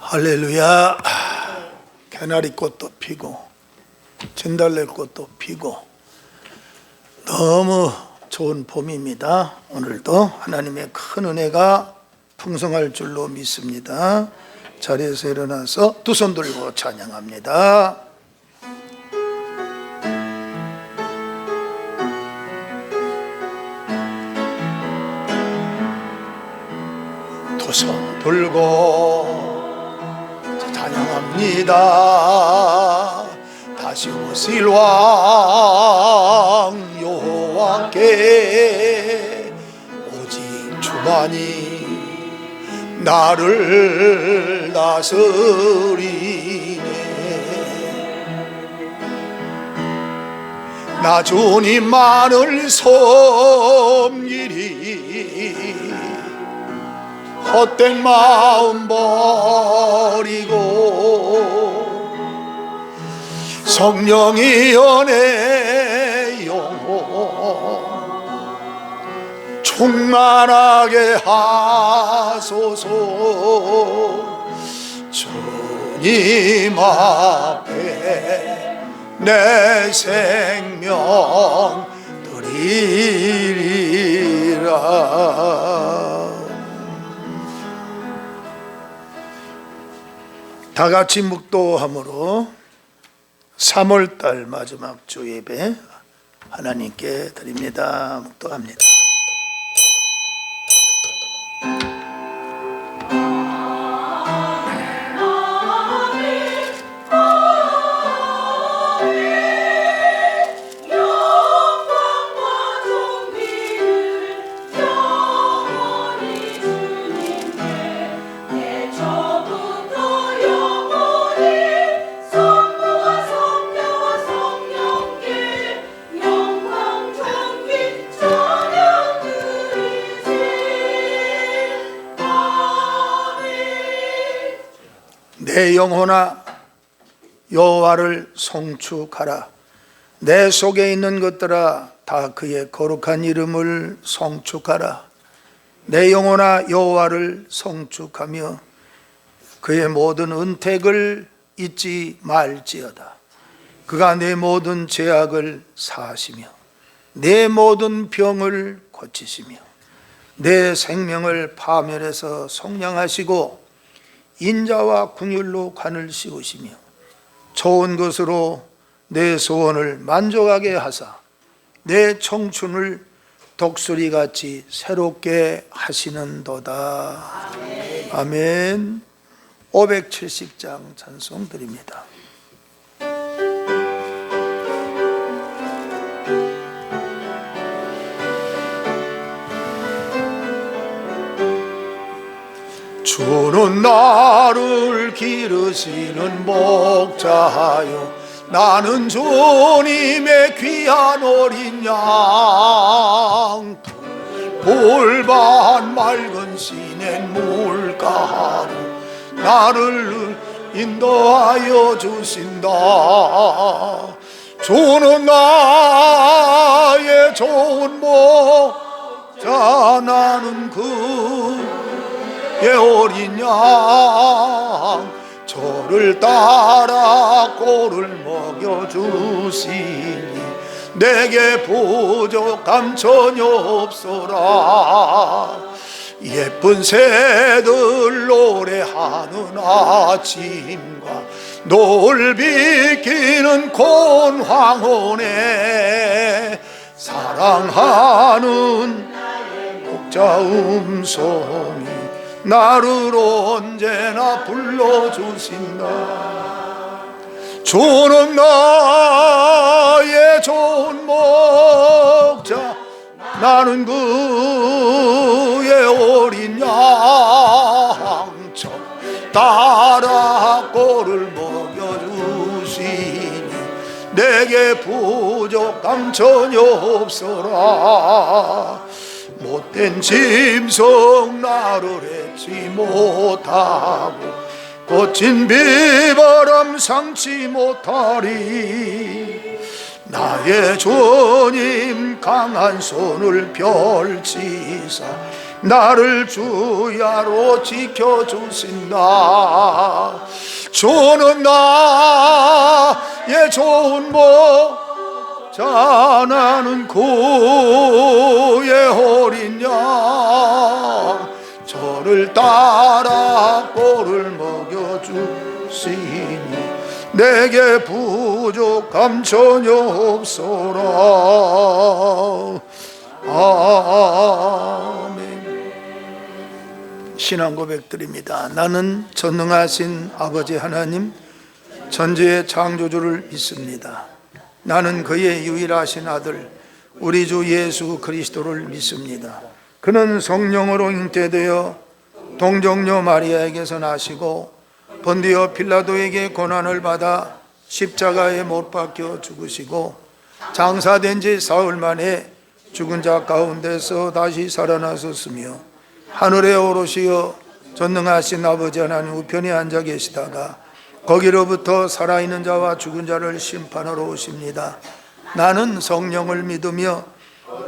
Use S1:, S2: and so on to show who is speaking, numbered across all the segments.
S1: 할렐루야. 개나리꽃도 피고 진달래꽃도 피고 너무 좋은 봄입니다. 오늘도 하나님의 큰 은혜가 풍성할 줄로 믿습니다. 자리에서 일어나서 두 손 들고 찬양합니다. 두 손 들고 찬양합니다. 다시 오실 왕 여호와께 오직 주만이 나를 다스리네. 나 주님만을 섬기리. 헛된 마음 버리고 성령이 연애 영혼 충만하게 하소서. 주님 앞에 내 생명 드리리라. 다 같이 묵도함으로 3월달 마지막 주 예배 하나님께 드립니다. 묵도합니다. 내 영혼아 여호와를 송축하라. 내 속에 있는 것들아 다 그의 거룩한 이름을 송축하라. 내 영혼아 여호와를 송축하며 그의 모든 은택을 잊지 말지어다. 그가 내 모든 죄악을 사하시며 내 모든 병을 고치시며 내 생명을 파멸해서 속량하시고 인자와 긍휼로 관을 씌우시며 좋은 것으로 내 소원을 만족하게 하사 내 청춘을 독수리같이 새롭게 하시는도다. 아멘. 아멘. 570장 찬송 드립니다. 주는 나를 기르시는 목자요 나는 주님의 귀한 어린 양. 볼반 맑은 시냇 물가로 나를 인도하여 주신다. 주는 나의 좋은 목자 나는 의 어린 양. 저를 따라 꼴을 먹여주시니 내게 부족함 전혀 없어라. 예쁜 새들 노래하는 아침과 노을 비키는 곤 황혼에 사랑하는 목자 음성이 나를 언제나 불러주신다. 주는 나의 좋은 목자 나는 그의 어린 양처 따라 꼴을 먹여주시니 내게 부족함 전혀 없어라. 못된 짐승 나를 해치 못하고 거친 비바람 상치 못하리. 나의 주님 강한 손을 펼치사 나를 주야로 지켜주신다. 주는 나의 좋은 목자, 나는 그의 어린 양. 저를 따라 꼴을 먹여주시니 내게 부족함 전혀 없소라. 아멘. 신앙 고백드립니다. 나는 전능하신 아버지 하나님, 전지의 창조주를 믿습니다. 나는 그의 유일하신 아들 우리 주 예수 그리스도를 믿습니다. 그는 성령으로 잉태되어 동정녀 마리아에게서 나시고 본디오 필라도에게 고난을 받아 십자가에 못 박혀 죽으시고 장사된 지 사흘 만에 죽은 자 가운데서 다시 살아나셨으며 하늘에 오르시어 전능하신 아버지 하나님 우편에 앉아 계시다가 거기로부터 살아있는 자와 죽은 자를 심판하러 오십니다. 나는 성령을 믿으며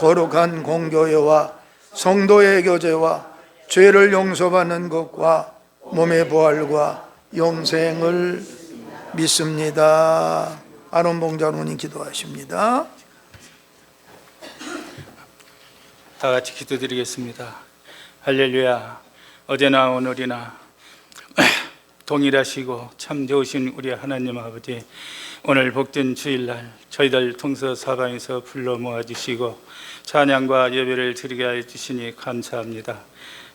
S1: 거룩한 공교회와 성도의 교제와 죄를 용서받는 것과 몸의 부활과 영생을 믿습니다. 아론봉자노님 기도하십니다.
S2: 다 같이 기도드리겠습니다. 할렐루야. 어제나 오늘이나 동일하시고 참 좋으신 우리 하나님 아버지, 오늘 복된 주일날 저희들 동서사방에서 불러 모아주시고 찬양과 예배를 드리게 하여 주시니 감사합니다.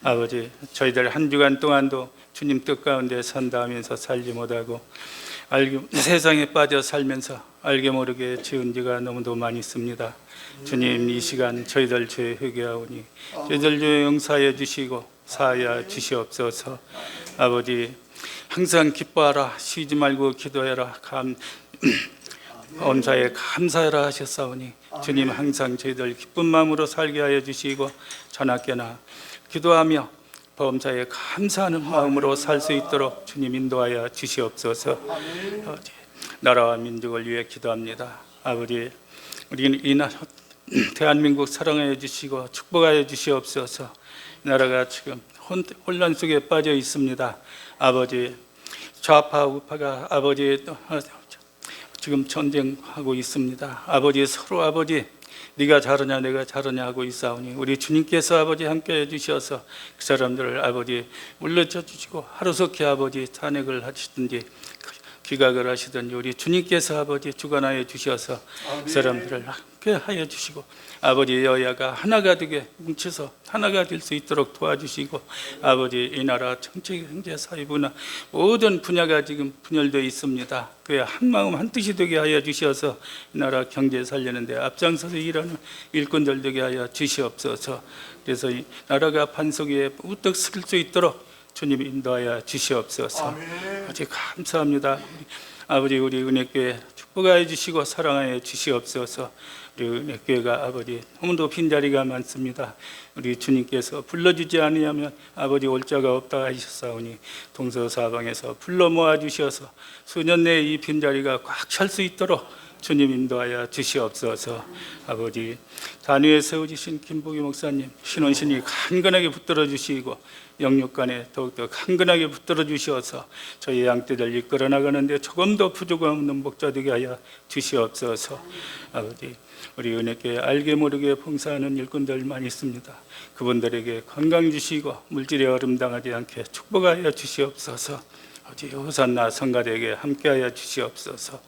S2: 아버지, 저희들 한 주간 동안도 주님 뜻 가운데 산다 하면서 살지 못하고 세상에 빠져 살면서 알게 모르게 지은 죄가 너무도 많이 있습니다. 주님, 이 시간 저희들 죄 회개하오니 저희들 죄 용서하여 주시고 사하여 주시옵소서. 아버지, 항상 기뻐하라, 쉬지 말고 기도해라, 언사에 감사하라 하셨사오니 주님, 항상 저희들 기쁜 마음으로 살게 하여 주시고 전학교나 기도하며 범사에 감사하는 마음으로 살 수 있도록 주님 인도하여 주시옵소서. 아버지, 나라와 민족을 위해 기도합니다. 아버지, 우리 이 나라 대한민국 사랑하여 주시고 축복하여 주시옵소서. 나라가 지금 혼란 속에 빠져 있습니다. 아버지, 좌파 우파가 아버지 지금 전쟁하고 있습니다. 아버지, 서로 아버지 네가 잘하냐 내가 잘하냐 하고 있사오니 우리 주님께서 아버지 함께해 주셔서 그 사람들을 아버지 물러쳐 주시고 하루속히 아버지 탄핵을 하시든지 기각을 하시든지 우리 주님께서 아버지 주관하여 주셔서 그 사람들을 함께 하여 주시고 아버지, 여야가 하나가 되게 뭉쳐서 하나가 될 수 있도록 도와주시고 아버지, 이 나라 정치, 경제, 사회, 문화 모든 분야가 지금 분열되어 있습니다. 그에 한 마음 한 뜻이 되게 하여 주셔서 이 나라 경제 살리는데 앞장서서 일하는 일꾼들 되게 하여 주시옵소서. 그래서 이 나라가 반석 위에 우뚝 설 수 있도록 주님 인도하여 주시옵소서. 아버지, 감사합니다. 아버지, 우리 은혜교회 축복하여 주시고 사랑하여 주시옵소서. 우리 은혜교회가 아버지 너무도 빈자리가 많습니다. 우리 주님께서 불러주지 아니하면 아버지 올 자가 없다 하셨사오니 동서사방에서 불러 모아 주셔서 수년 내에 이 빈자리가 꽉 찰 수 있도록 주님 인도하여 주시옵소서. 아버지, 단위에 세워주신 김복희 목사님 신원신이 간근하게 붙들어 주시고 영육간에 더욱더 간근하게 붙들어 주시어서 저희 양떼들 이끌어 나가는데 조금 더 부족함 없는 목자 되게 하여 주시옵소서. 아버지, 우리 은혜교회 알게 모르게 봉사하는 일꾼들 많이 있습니다. 그분들에게 건강 주시고 물질에 어름당하지 않게 축복하여 주시옵소서. 아버지, 호산나 성가대에게 함께하여 주시옵소서.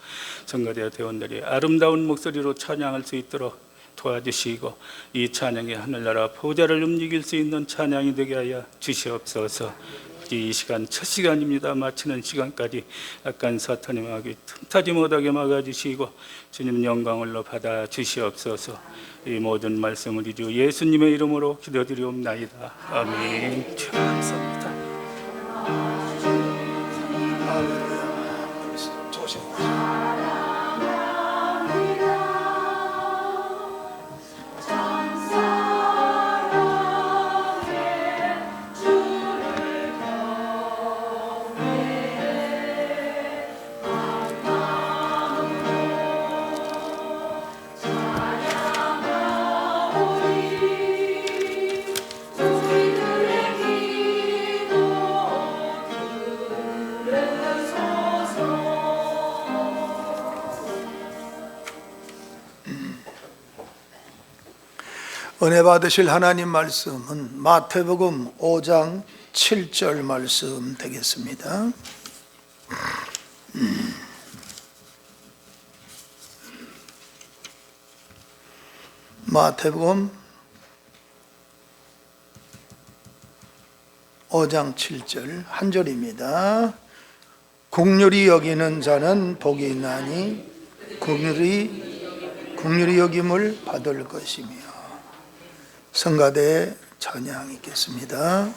S2: 성가대 대원들이 아름다운 목소리로 찬양할 수 있도록 도와주시고 이 찬양이 하늘나라 보좌를 움직일 수 있는 찬양이 되게 하여 주시옵소서. 이 시간 첫 시간입니다. 마치는 시간까지 약간 사탄이 막이 틈타지 못하게 막아주시고 주님 영광을로 받아 주시옵소서. 이 모든 말씀을 주 예수님의 이름으로 기도드리옵나이다. 아멘. 감사합니다.
S1: 은혜 받으실 하나님 말씀은 마태복음 5장 7절 말씀 되겠습니다. 마태복음 5장 7절 한 절입니다. 긍휼히 여기는 자는 복이 있나니 긍휼히 여김을 받을 것이며. 성가대 찬양 있겠습니다.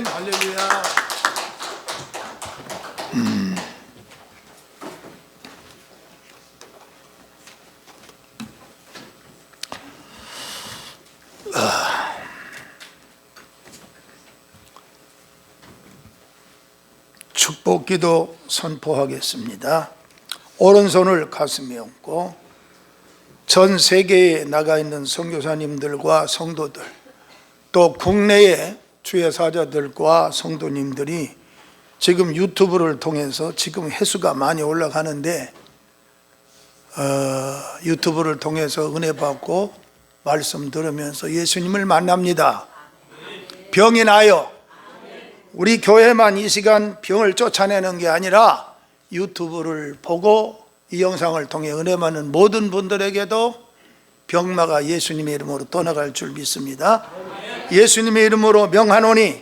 S1: 할렐루야. 축복기도 선포하겠습니다. 오른손을 가슴에 얹고 전 세계에 나가 있는 선교사님들과 성도들, 또 국내의 주의 사자들과 성도님들이 지금 유튜브를 통해서 지금 횟수가 많이 올라가는데 유튜브를 통해서 은혜 받고 말씀 들으면서 예수님을 만납니다. 병이 나요. 우리 교회만 이 시간 병을 쫓아내는 게 아니라 유튜브를 보고 이 영상을 통해 은혜 받는 모든 분들에게도 병마가 예수님의 이름으로 떠나갈 줄 믿습니다. 예수님의 이름으로 명하노니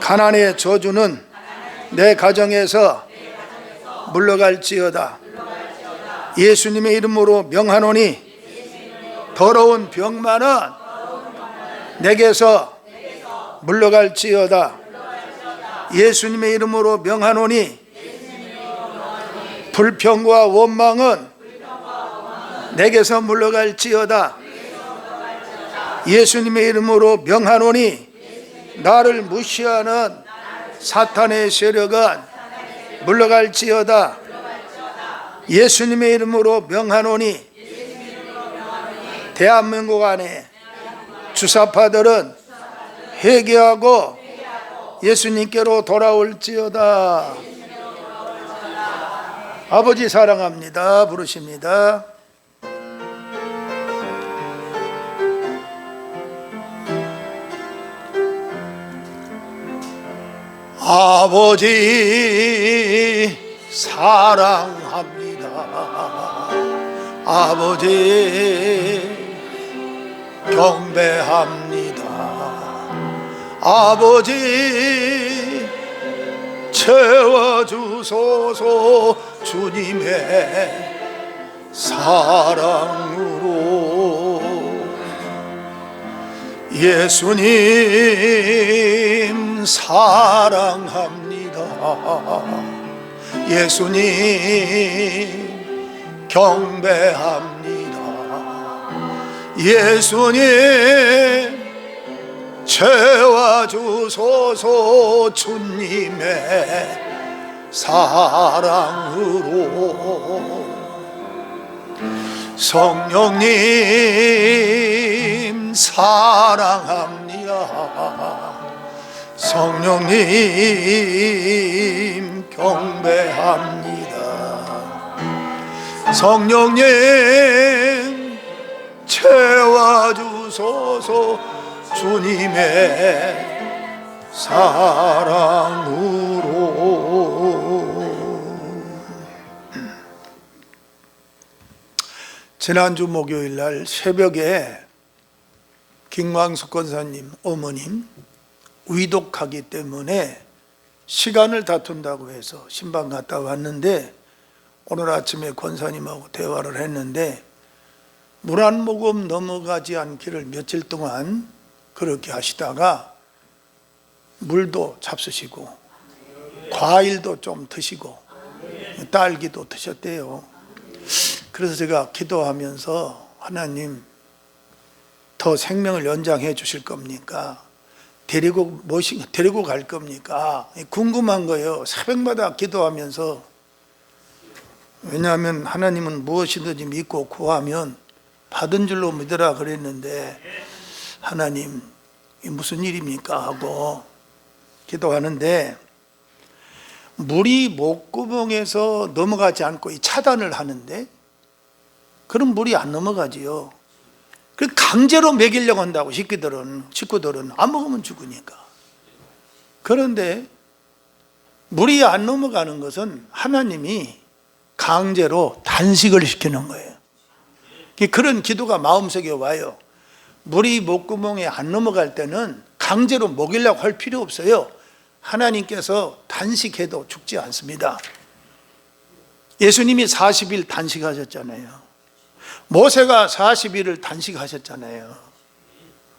S1: 가난의 저주는 내 가정에서 물러갈지어다. 예수님의 이름으로 명하노니 더러운 병마는 내게서 물러갈지어다. 예수님의 이름으로 명하노니 불평과 원망은 내게서 물러갈지어다. 예수님의 이름으로 명하노니 나를 무시하는 사탄의 세력은 물러갈지어다. 예수님의 이름으로 명하노니 대한민국 안에 주사파들은 회개하고 예수님께로 돌아올지어다. 아버지 사랑합니다 부르십니다. 아버지 사랑합니다. 아버지 경배합니다. 아버지 채워주소서 주님의 사랑으로. 예수님 사랑합니다. 예수님 경배합니다. 예수님 채워주소서 주님의 사랑으로. 성령님 사랑합니다. 성령님 경배합니다. 성령님 채워주소서 주님의 사랑으로. 지난주 목요일 날 새벽에 김광숙 권사님 어머님 위독하기 때문에 시간을 다툰다고 해서 신방 갔다 왔는데, 오늘 아침에 권사님하고 대화를 했는데 물 한 모금 넘어가지 않기를 며칠 동안 그렇게 하시다가 물도 잡수시고 과일도 좀 드시고 딸기도 드셨대요. 그래서 제가 기도하면서 하나님 더 생명을 연장해 주실 겁니까? 데리고 갈 겁니까? 궁금한 거예요. 새벽마다 기도하면서. 왜냐하면 하나님은 무엇이든지 믿고 구하면 받은 줄로 믿으라 그랬는데, 하나님 무슨 일입니까? 하고 기도하는데 물이 목구멍에서 넘어가지 않고 차단을 하는데, 그럼 물이 안 넘어가지요. 그 강제로 먹이려고 한다고. 식구들은 안 먹으면 죽으니까. 그런데 물이 안 넘어가는 것은 하나님이 강제로 단식을 시키는 거예요. 그런 기도가 마음속에 와요. 물이 목구멍에 안 넘어갈 때는 강제로 먹이려고 할 필요 없어요. 하나님께서 단식해도 죽지 않습니다. 예수님이 40일 단식하셨잖아요. 모세가 40일을 단식하셨잖아요.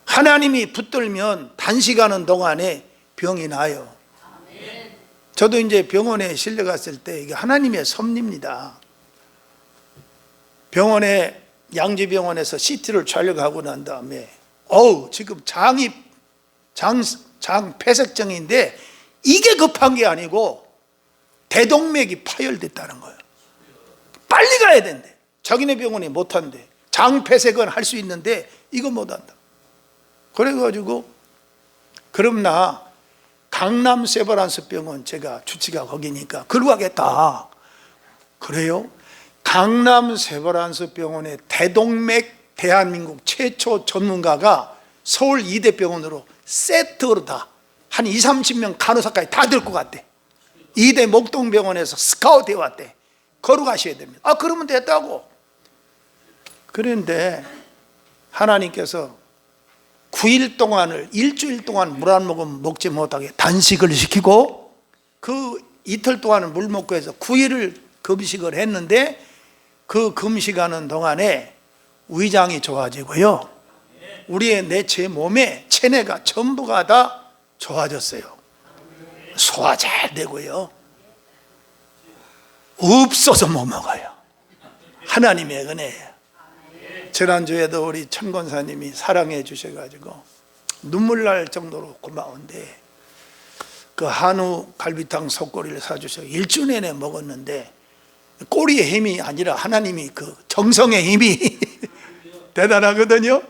S1: 하나님이 붙들면 단식하는 동안에 병이 나요. 저도 이제 병원에 실려갔을 때 이게 하나님의 섭리입니다. 병원에, 양지병원에서 CT를 촬영하고 난 다음에 지금 장 폐색증인데 이게 급한 게 아니고 대동맥이 파열됐다는 거예요. 빨리 가야 된대. 자기네 병원이 못한대. 장 폐색은 할 수 있는데 이거 못한다. 그래가지고 그럼 나 강남 세브란스 병원, 제가 주치가 거기니까 글로 가겠다. 그래요? 강남 세브란스 병원의 대동맥 대한민국 최초 전문가가 서울 이대병원으로 세트로 다 한 20, 30명 간호사까지 다 들고 갔대. 이대 목동병원에서 스카우트 해왔대. 걸어가셔야 됩니다. 그러면 됐다고. 그런데 하나님께서 9일 동안을, 일주일 동안 물 한 모금 먹지 못하게 단식을 시키고, 그 이틀 동안은 물 먹고 해서 9일을 금식을 했는데, 그 금식하는 동안에 위장이 좋아지고요, 우리의 제 몸에 체내가 전부가 다 좋아졌어요. 소화 잘 되고요, 없어서 못 먹어요. 하나님의 은혜예요. 지난주에도 우리 천권사님이 사랑해 주셔가지고 눈물 날 정도로 고마운데, 그 한우 갈비탕 속꼬리를 사주셔서 일주 내내 먹었는데 꼬리의 힘이 아니라 하나님이 그 정성의 힘이 대단하거든요.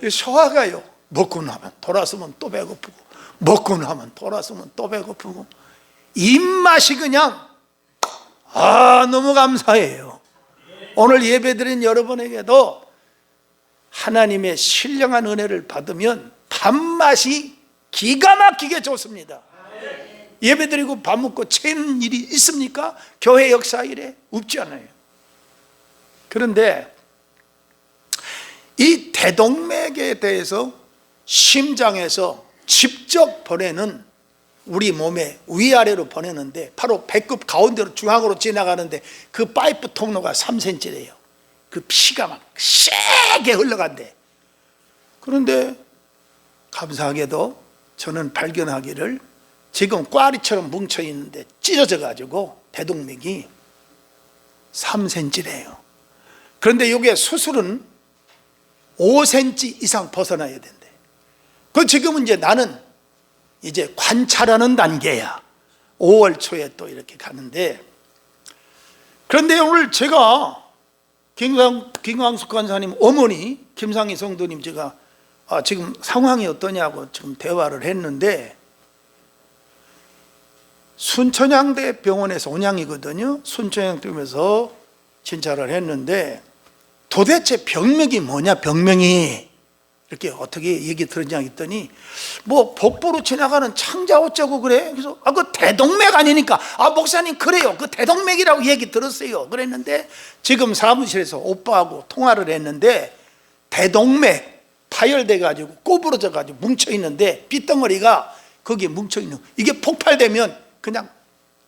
S1: 소화가요, 먹고 나면 돌아서면 또 배고프고, 먹고 나면 돌아서면 또 배고프고, 입맛이 그냥 너무 감사해요. 오늘 예배드린 여러분에게도 하나님의 신령한 은혜를 받으면 밥맛이 기가 막히게 좋습니다. 예배드리고 밥 먹고 채는 일이 있습니까? 교회 역사 일에 없지 않아요. 그런데 이 대동맥에 대해서 심장에서 직접 보내는, 우리 몸에 위아래로 보내는데 바로 배꼽 가운데로 중앙으로 지나가는데 그 파이프 통로가 3cm래요. 그 피가 막 세게 흘러간대. 그런데 감사하게도 저는 발견하기를 지금 꽈리처럼 뭉쳐 있는데 찢어져 가지고 대동맥이 3cm래요. 그런데 이게 수술은 5cm 이상 벗어나야 된대. 그 지금은 이제 나는 이제 관찰하는 단계야. 5월 초에 또 이렇게 가는데, 그런데 오늘 제가 김광숙 간사님 어머니 김상희 성도님 제가 지금 상황이 어떠냐고 지금 대화를 했는데, 순천향대 병원에서 온양이거든요. 순천향대병원에서 진찰을 했는데 도대체 병명이 뭐냐, 병명이 이렇게 어떻게 얘기 들었냐 했더니 뭐 복부로 지나가는 창자 어쩌고 그래. 그래서 그 대동맥 아니니까 목사님 그래요, 그 대동맥이라고 얘기 들었어요 그랬는데, 지금 사무실에서 오빠하고 통화를 했는데 대동맥 파열돼 가지고 꼬부러져 가지고 뭉쳐 있는데 빗덩어리가 거기에 뭉쳐 있는, 이게 폭발되면 그냥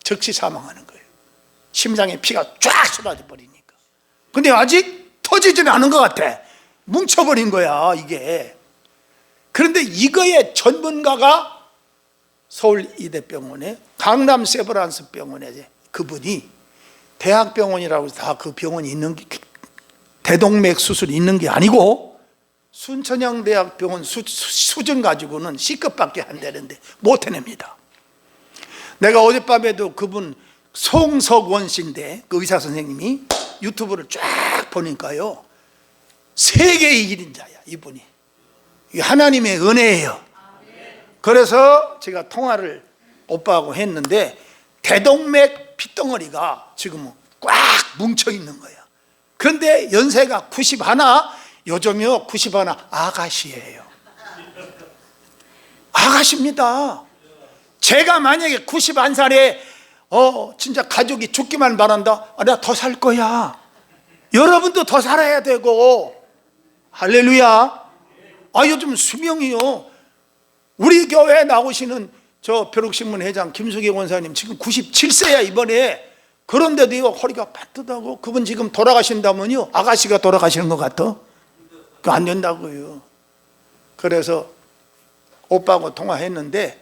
S1: 즉시 사망하는 거예요. 심장에 피가 쫙 쏟아져 버리니까. 근데 아직 터지지는 않은 것 같아. 뭉쳐버린 거야 이게. 그런데 이거의 전문가가 서울이대병원에, 강남 세브란스 병원에, 그분이 대학병원이라고 해서 다 그 병원이 있는 게, 대동맥 수술이 있는 게 아니고 순천향대학병원 수준 가지고는 C급밖에 안 되는데 못 해냅니다. 내가 어젯밤에도 그분 송석원 씨인데 그 의사 선생님이 유튜브를 쫙 보니까요, 세계의 1인자야 이분이. 이게 하나님의 은혜예요. 그래서 제가 통화를 오빠하고 했는데 대동맥 핏덩어리가 지금 꽉 뭉쳐 있는 거야. 그런데 연세가 91, 요즘요 91 아가씨예요. 아가씨입니다. 제가 만약에 91살에 진짜 가족이 죽기만 바란다, 내가 더 살 거야. 여러분도 더 살아야 되고. 할렐루야. 요즘 수명이요, 우리 교회에 나오시는 저 벼룩신문 회장 김수기 권사님 지금 97세야 이번에. 그런데도요 허리가 바쁘다고. 그분 지금 돌아가신다면요 아가씨가 돌아가시는 것 같아. 그거 안 된다고요. 그래서 오빠하고 통화했는데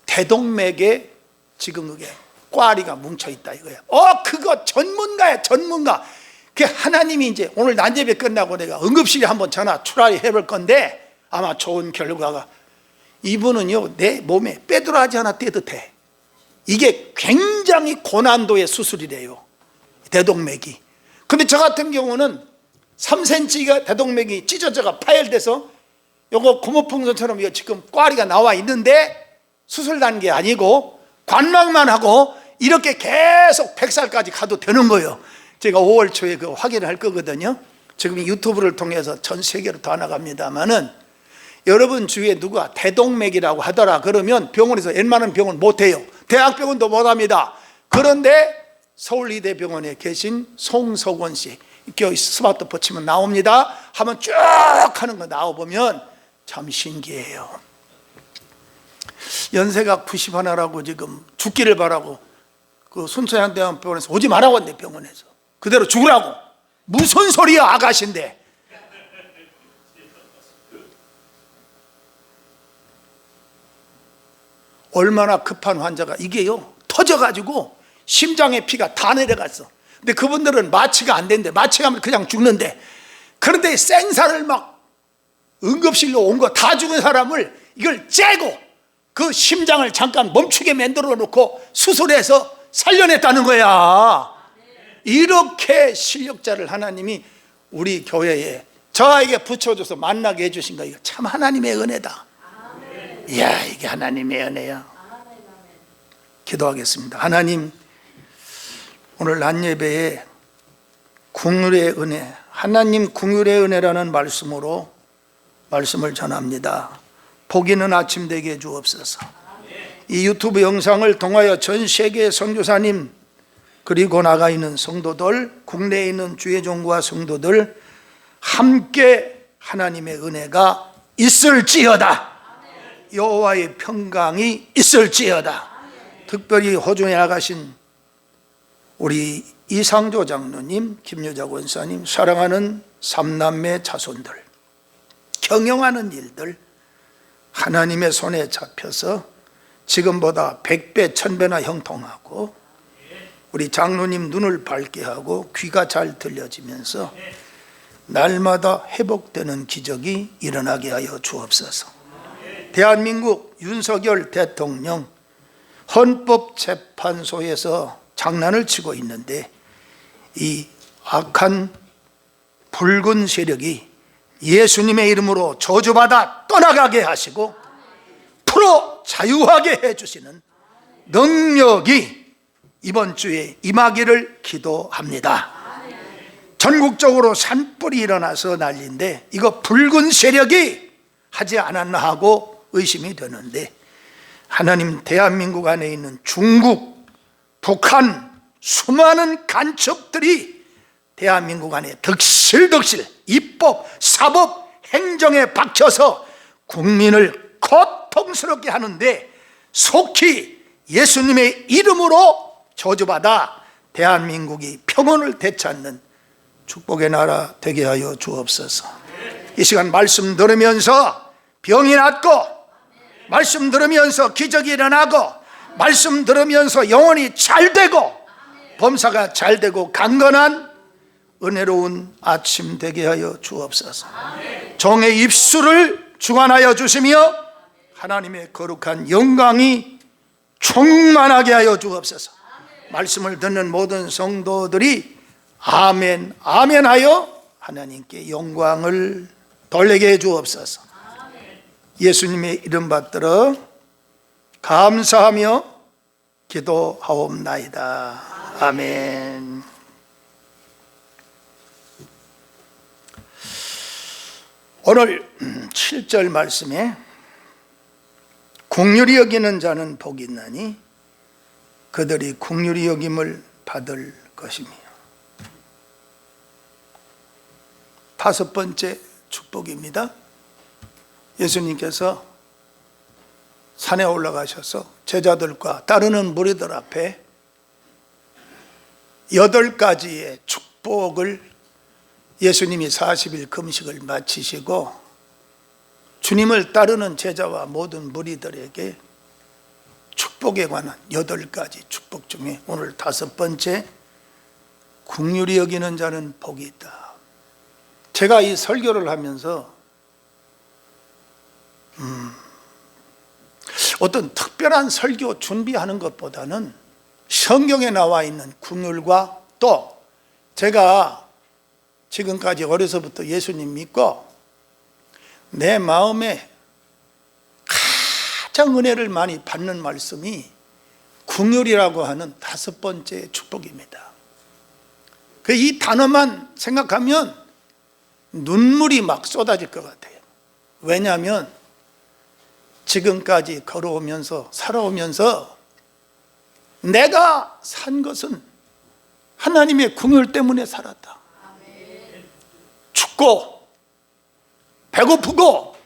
S1: 대동맥에 지금 그게 꽈리가 뭉쳐있다 이거야. 그거 전문가야, 전문가. 그 하나님이 이제 오늘 난제배 끝나고 내가 응급실에 한번 전화 출하해 볼 건데 아마 좋은 결과가, 이분은요 내 몸에 빼들어가지 않아 떼듯해. 이게 굉장히 고난도의 수술이래요 대동맥이. 근데 저 같은 경우는 3cm가 대동맥이 찢어져가 파열돼서 요거 고무풍선처럼 이거 지금 꽈리가 나와 있는데 수술 단계 아니고 관망만 하고 이렇게 계속 100살까지 가도 되는 거예요. 제가 5월 초에 그 확인을 할 거거든요. 지금 유튜브를 통해서 전 세계로 다 나갑니다만은, 여러분 주위에 누가 대동맥이라고 하더라 그러면 병원에서 웬만한 병원 못해요. 대학병원도 못합니다. 그런데 서울이대병원에 계신 송석원 씨, 스마트폰 치면 나옵니다. 한번 쭉 하는 거 나와보면 참 신기해요. 연세가 91라고 지금 죽기를 바라고 그 순천향대병원에서 오지 말라고 한대. 병원에서 그대로 죽으라고. 무슨 소리야, 아가씨인데. 얼마나 급한 환자가, 이게요 터져가지고 심장에 피가 다 내려갔어. 근데 그분들은 마취가 안 된대. 마취하면 그냥 죽는데, 그런데 생사를 막 응급실로 온 거 다 죽은 사람을 이걸 째고 그 심장을 잠깐 멈추게 만들어 놓고 수술해서 살려냈다는 거야. 이렇게 실력자를 하나님이 우리 교회에 저에게 붙여줘서 만나게 해주신 거, 이거 참 하나님의 은혜다. 이야, 이게 하나님의 은혜야. 기도하겠습니다. 하나님, 오늘 낮 예배에 긍휼의 은혜, 하나님 긍휼의 은혜라는 말씀으로 말씀을 전합니다. 복 있는 아침 되게 주옵소서. 이 유튜브 영상을 통하여 전 세계 선교사님 그리고 나가 있는 성도들, 국내에 있는 주의 종과 성도들 함께 하나님의 은혜가 있을지어다. 여호와의 평강이 있을지어다. 특별히 호주에 나가신 우리 이상조 장로님, 김여자 권사님, 사랑하는 삼남매 자손들, 경영하는 일들 하나님의 손에 잡혀서 지금보다 100배, 1000배나 형통하고 우리 장로님 눈을 밝게 하고 귀가 잘 들려지면서 날마다 회복되는 기적이 일어나게 하여 주옵소서. 대한민국 윤석열 대통령 헌법재판소에서 장난을 치고 있는데 이 악한 붉은 세력이 예수님의 이름으로 저주받아 떠나가게 하시고 풀어 자유하게 해주시는 능력이 이번 주에 임하기를 기도합니다. 전국적으로 산불이 일어나서 난리인데 이거 붉은 세력이 하지 않았나 하고 의심이 되는데 하나님, 대한민국 안에 있는 중국, 북한 수많은 간첩들이 대한민국 안에 득실득실 입법, 사법, 행정에 박혀서 국민을 고통스럽게 하는데 속히 예수님의 이름으로 저주받아 대한민국이 평온을 되찾는 축복의 나라 되게 하여 주옵소서. 이 시간 말씀 들으면서 병이 낫고, 말씀 들으면서 기적이 일어나고, 말씀 들으면서 영혼이 잘 되고, 범사가 잘 되고 강건한 은혜로운 아침 되게 하여 주옵소서. 종의 입술을 주관하여 주시며 하나님의 거룩한 영광이 충만하게 하여 주옵소서. 말씀을 듣는 모든 성도들이 아멘, 아멘 하여 하나님께 영광을 돌리게 해 주옵소서. 예수님의 이름 받들어 감사하며 기도하옵나이다. 아멘. 오늘 7절 말씀에 긍휼히 여기는 자는 복이 있나니 그들이 긍휼히 여김을 받을 것이며, 다섯 번째 축복입니다. 예수님께서 산에 올라가셔서 제자들과 따르는 무리들 앞에 8가지의 축복을 예수님이 40일 금식을 마치시고 주님을 따르는 제자와 모든 무리들에게 축복에 관한 8가지 축복 중에 오늘 다섯 번째, 긍휼히 여기는 자는 복이 있다. 제가 이 설교를 하면서 어떤 특별한 설교 준비하는 것보다는 성경에 나와 있는 긍휼과 또 제가 지금까지 어려서부터 예수님 믿고 내 마음에 가장 은혜를 많이 받는 말씀이 긍휼이라고 하는 다섯 번째 축복입니다. 이 단어만 생각하면 눈물이 막 쏟아질 것 같아요. 왜냐하면 지금까지 걸어오면서 살아오면서 내가 산 것은 하나님의 긍휼 때문에 살았다. 춥고 배고프고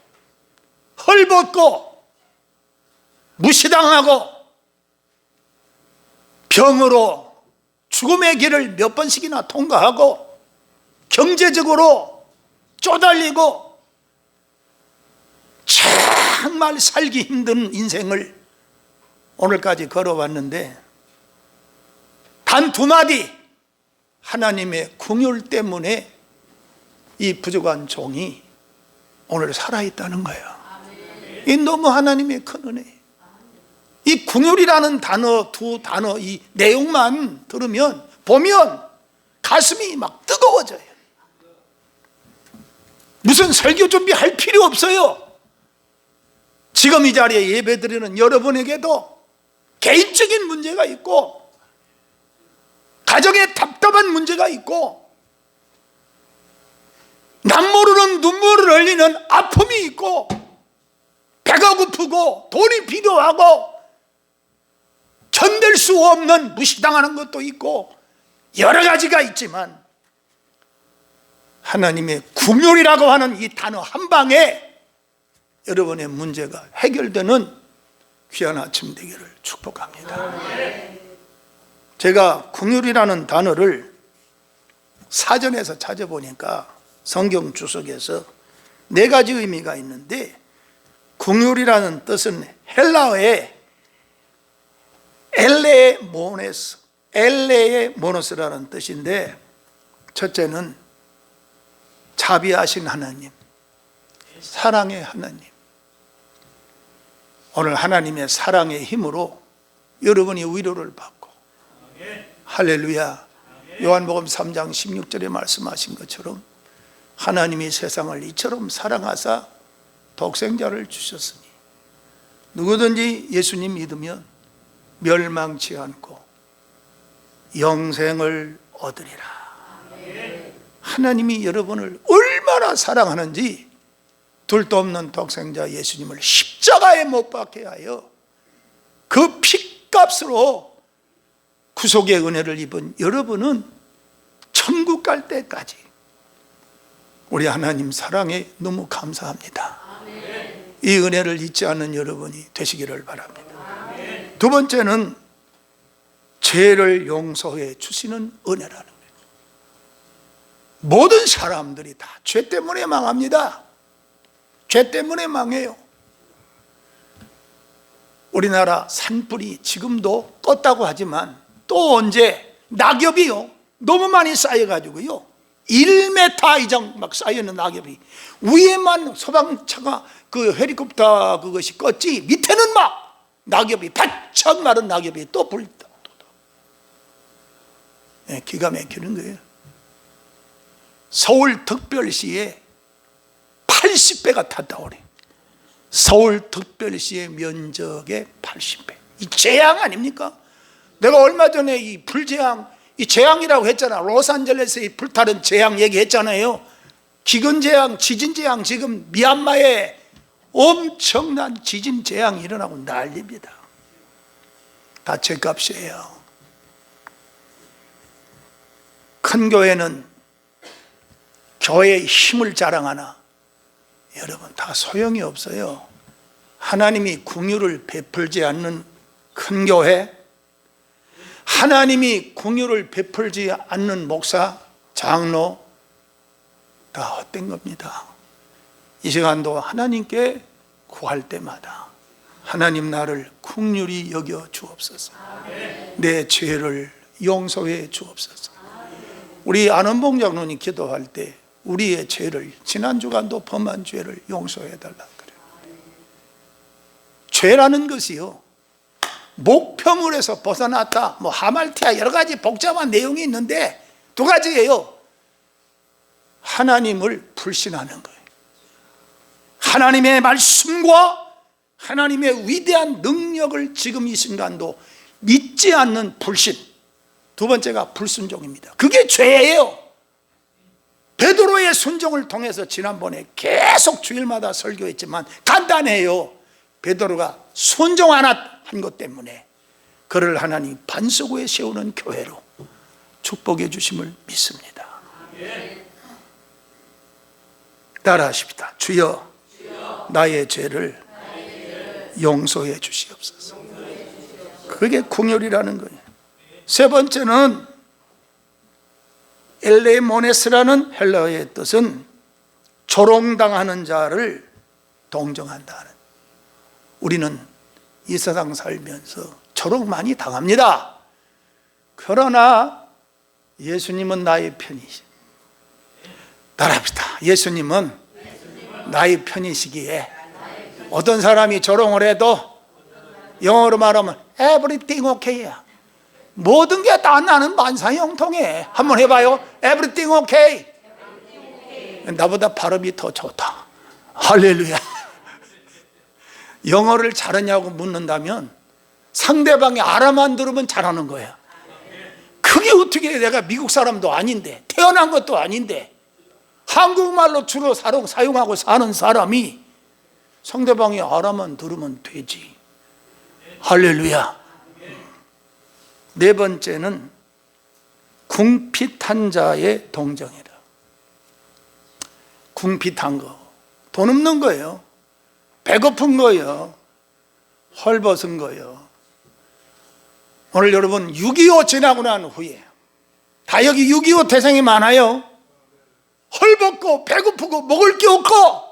S1: 헐벗고 무시당하고 병으로 죽음의 길을 몇 번씩이나 통과하고 경제적으로 쪼달리고 정말 살기 힘든 인생을 오늘까지 걸어왔는데 단 2마디 하나님의 긍휼 때문에 이 부족한 종이 오늘 살아있다는 거예요. 이 너무 하나님의 큰 은혜. 이 긍휼이라는 단어, 두 단어, 이 내용만 들으면 보면 가슴이 막 뜨거워져요. 무슨 설교 준비할 필요 없어요. 지금 이 자리에 예배드리는 여러분에게도 개인적인 문제가 있고 가정에 답답한 문제가 있고 남 모르는 눈물을 흘리는 아픔이 있고 배가 고프고 돈이 필요하고 견딜 수 없는 무시당하는 것도 있고 여러 가지가 있지만 하나님의 궁율이라고 하는 이 단어 한 방에 여러분의 문제가 해결되는 귀한 아침 되기를 축복합니다. 제가 궁율이라는 단어를 사전에서 찾아보니까 성경 주석에서 4가지 의미가 있는데 궁율이라는 뜻은 헬라어의 엘레의 모노스라는 뜻인데, 첫째는 자비하신 하나님, 사랑의 하나님. 오늘 하나님의 사랑의 힘으로 여러분이 위로를 받고, 할렐루야. 요한복음 3장 16절에 말씀하신 것처럼 하나님이 세상을 이처럼 사랑하사 독생자를 주셨으니 누구든지 예수님 믿으면 멸망치 않고 영생을 얻으리라. 하나님이 여러분을 얼마나 사랑하는지 둘도 없는 독생자 예수님을 십자가에 못 박게 하여 그 핏값으로 구속의 은혜를 입은 여러분은 천국 갈 때까지 우리 하나님 사랑에 너무 감사합니다. 이 은혜를 잊지 않는 여러분이 되시기를 바랍니다. 두 번째는 죄를 용서해 주시는 은혜라는 거예요. 모든 사람들이 다 죄 때문에 망합니다. 죄 때문에 망해요. 우리나라 산불이 지금도 껐다고 하지만 또 언제 낙엽이요 너무 많이 쌓여가지고요 1m 이상 막 쌓여있는 낙엽이 위에만 소방차가 그 헬리콥터 그것이 껐지 밑에는 막 낙엽이 바짝 마른 낙엽이 또 불다. 네, 기가 막히는 거예요. 서울특별시에 80배가 탔다고 그래요. 서울특별시의 면적의 80배. 이 재앙 아닙니까? 내가 얼마 전에 이 불재앙, 이 재앙이라고 했잖아. 로스앤젤레스의 불타는 재앙 얘기했잖아요. 기근재앙, 지진재앙, 지금 미얀마에 엄청난 지진 재앙이 일어나고 난립니다. 다 죄값이에요. 큰 교회는 교회의 힘을 자랑하나 여러분 다 소용이 없어요. 하나님이 긍휼을 베풀지 않는 큰 교회, 하나님이 긍휼을 베풀지 않는 목사, 장로 다 헛된 겁니다. 이 시간도 하나님께 구할 때마다 하나님 나를 긍휼히 여겨 주옵소서. 내 죄를 용서해 주옵소서. 우리 안원봉 장로님 기도할 때 우리의 죄를 지난 주간도 범한 죄를 용서해 달라 그래요. 죄라는 것이요 목표물에서 벗어났다 뭐 하말티아 여러 가지 복잡한 내용이 있는데 두 가지예요. 하나님을 불신하는 거예요. 하나님의 말씀과 하나님의 위대한 능력을 지금 이 순간도 믿지 않는 불신. 두 번째가 불순종입니다. 그게 죄예요. 베드로의 순종을 통해서 지난번에 계속 주일마다 설교했지만 간단해요. 베드로가 순종 안 한 것 때문에 그를 하나님 반석 위에 세우는 교회로 축복해 주심을 믿습니다. 따라하십시다. 주여 나의 죄를 용서해 주시옵소서. 그게 긍휼이라는 거예요. 세 번째는 엘레모네스라는 헬라어의 뜻은 조롱당하는 자를 동정한다는. 우리는 이 세상 살면서 조롱 많이 당합니다. 그러나 예수님은 나의 편이시. 따라합시다. 예수님은 나의 편이시기에 어떤 사람이 조롱을 해도 영어로 말하면 everything okay야. 모든 게 다 나는 만사형통해. 한번 해봐요. everything okay. 나보다 발음이 더 좋다. 할렐루야. 영어를 잘하냐고 묻는다면 상대방이 알아만 들으면 잘하는 거예요. 그게 어떻게, 내가 미국 사람도 아닌데, 태어난 것도 아닌데, 한국말로 주로 사용하고 사는 사람이 상대방이 알아만 들으면 되지. 할렐루야. 네 번째는 궁핍한 자의 동정이라. 궁핍한 거, 돈 없는 거예요. 배고픈 거예요. 헐벗은 거예요. 오늘 여러분 6.25 지나고 난 후에 다 여기 6.25 대상이 많아요. 헐벗고 배고프고 먹을 게 없고,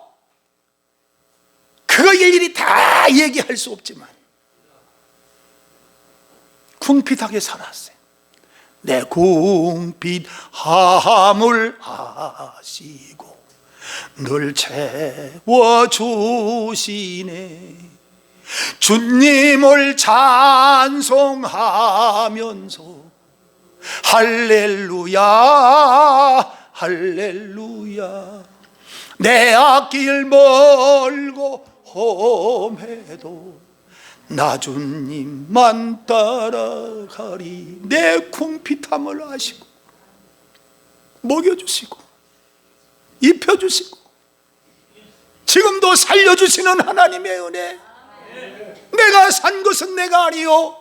S1: 그거 일일이 다 얘기할 수 없지만 궁핍하게 살았어요. 내 궁핍함을 아시고 늘 채워주시네. 주님을 찬송하면서 할렐루야 할렐루야. 내 앞길 멀고 험해도 나 주님만 따라가리. 내 궁핍함을 아시고 먹여주시고 입혀주시고 지금도 살려주시는 하나님의 은혜. 내가 산 것은 내가 아니요,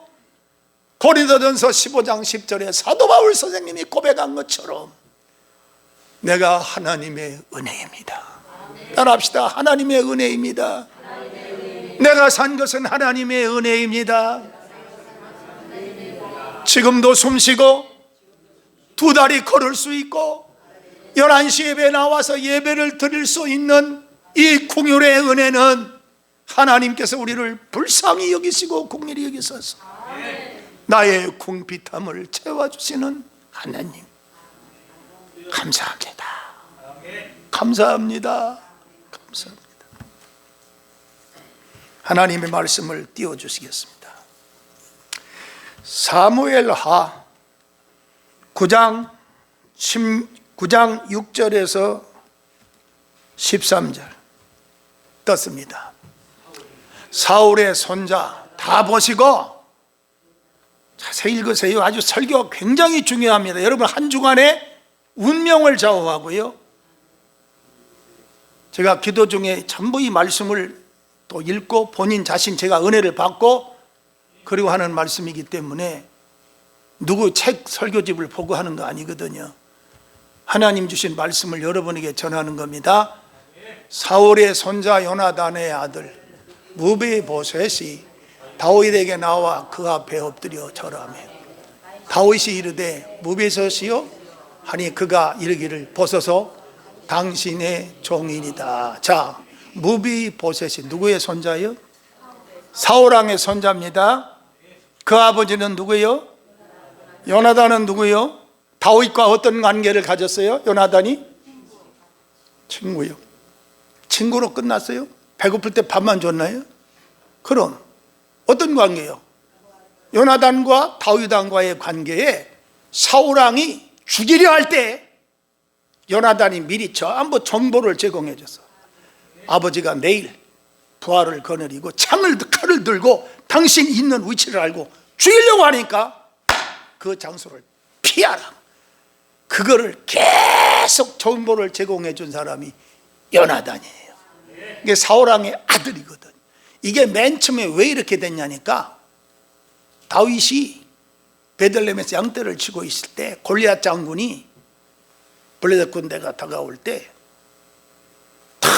S1: 고린도전서 15장 10절에 사도 바울 선생님이 고백한 것처럼 내가 하나님의 은혜입니다. 따라합시다. 하나님의 은혜입니다. 내가 산 것은 하나님의 은혜입니다. 지금도 숨쉬고 두 다리 걸을 수 있고 11시 예배에 나와서 예배를 드릴 수 있는 이 긍휼의 은혜는 하나님께서 우리를 불쌍히 여기시고 긍휼히 여기셔서 나의 궁핍함을 채워주시는 하나님, 감사합니다. 감사합니다. 감사합니다. 하나님의 말씀을 띄워주시겠습니다. 사무엘하 9장 6절에서 13절 떴습니다. 사울의 손자 다 보시고 자세히 읽으세요. 아주 설교가 굉장히 중요합니다. 여러분 한 주간의 운명을 좌우하고요, 제가 기도 중에 전부 이 말씀을 또 읽고 본인 자신 제가 은혜를 받고 그리고 하는 말씀이기 때문에 누구 책 설교집을 보고 하는 거 아니거든요. 하나님 주신 말씀을 여러분에게 전하는 겁니다. 사울의 손자 요나단의 아들 무비보셋이 다윗에게 나와 그 앞에 엎드려 절하며 다윗이 이르되 무비보셋이요 하니 그가 이르기를 보소서 당신의 종이니이다. 자, 무비보셋이 누구의 손자요? 사울왕의 손자입니다. 그 아버지는 누구요? 요나단은 누구요? 다윗과 어떤 관계를 가졌어요? 요나단이? 친구요. 친구로 끝났어요? 배고플 때 밥만 줬나요? 그럼 어떤 관계요? 요나단과 다윗왕과의 관계에 사울왕이 죽이려 할 때 요나단이 미리 전부 정보를 제공해 줬어. 아버지가 내일 부하를 거느리고 칼을 들고 당신 있는 위치를 알고 죽이려고 하니까 그 장소를 피하라. 그거를 계속 정보를 제공해 준 사람이 요나단이에요. 이게 사울왕의 아들이거든. 이게 맨 처음에 왜 이렇게 됐냐니까, 다윗이 베들레헴에서 양떼를 치고 있을 때 골리앗 장군이 블레셋 군대가 다가올 때 다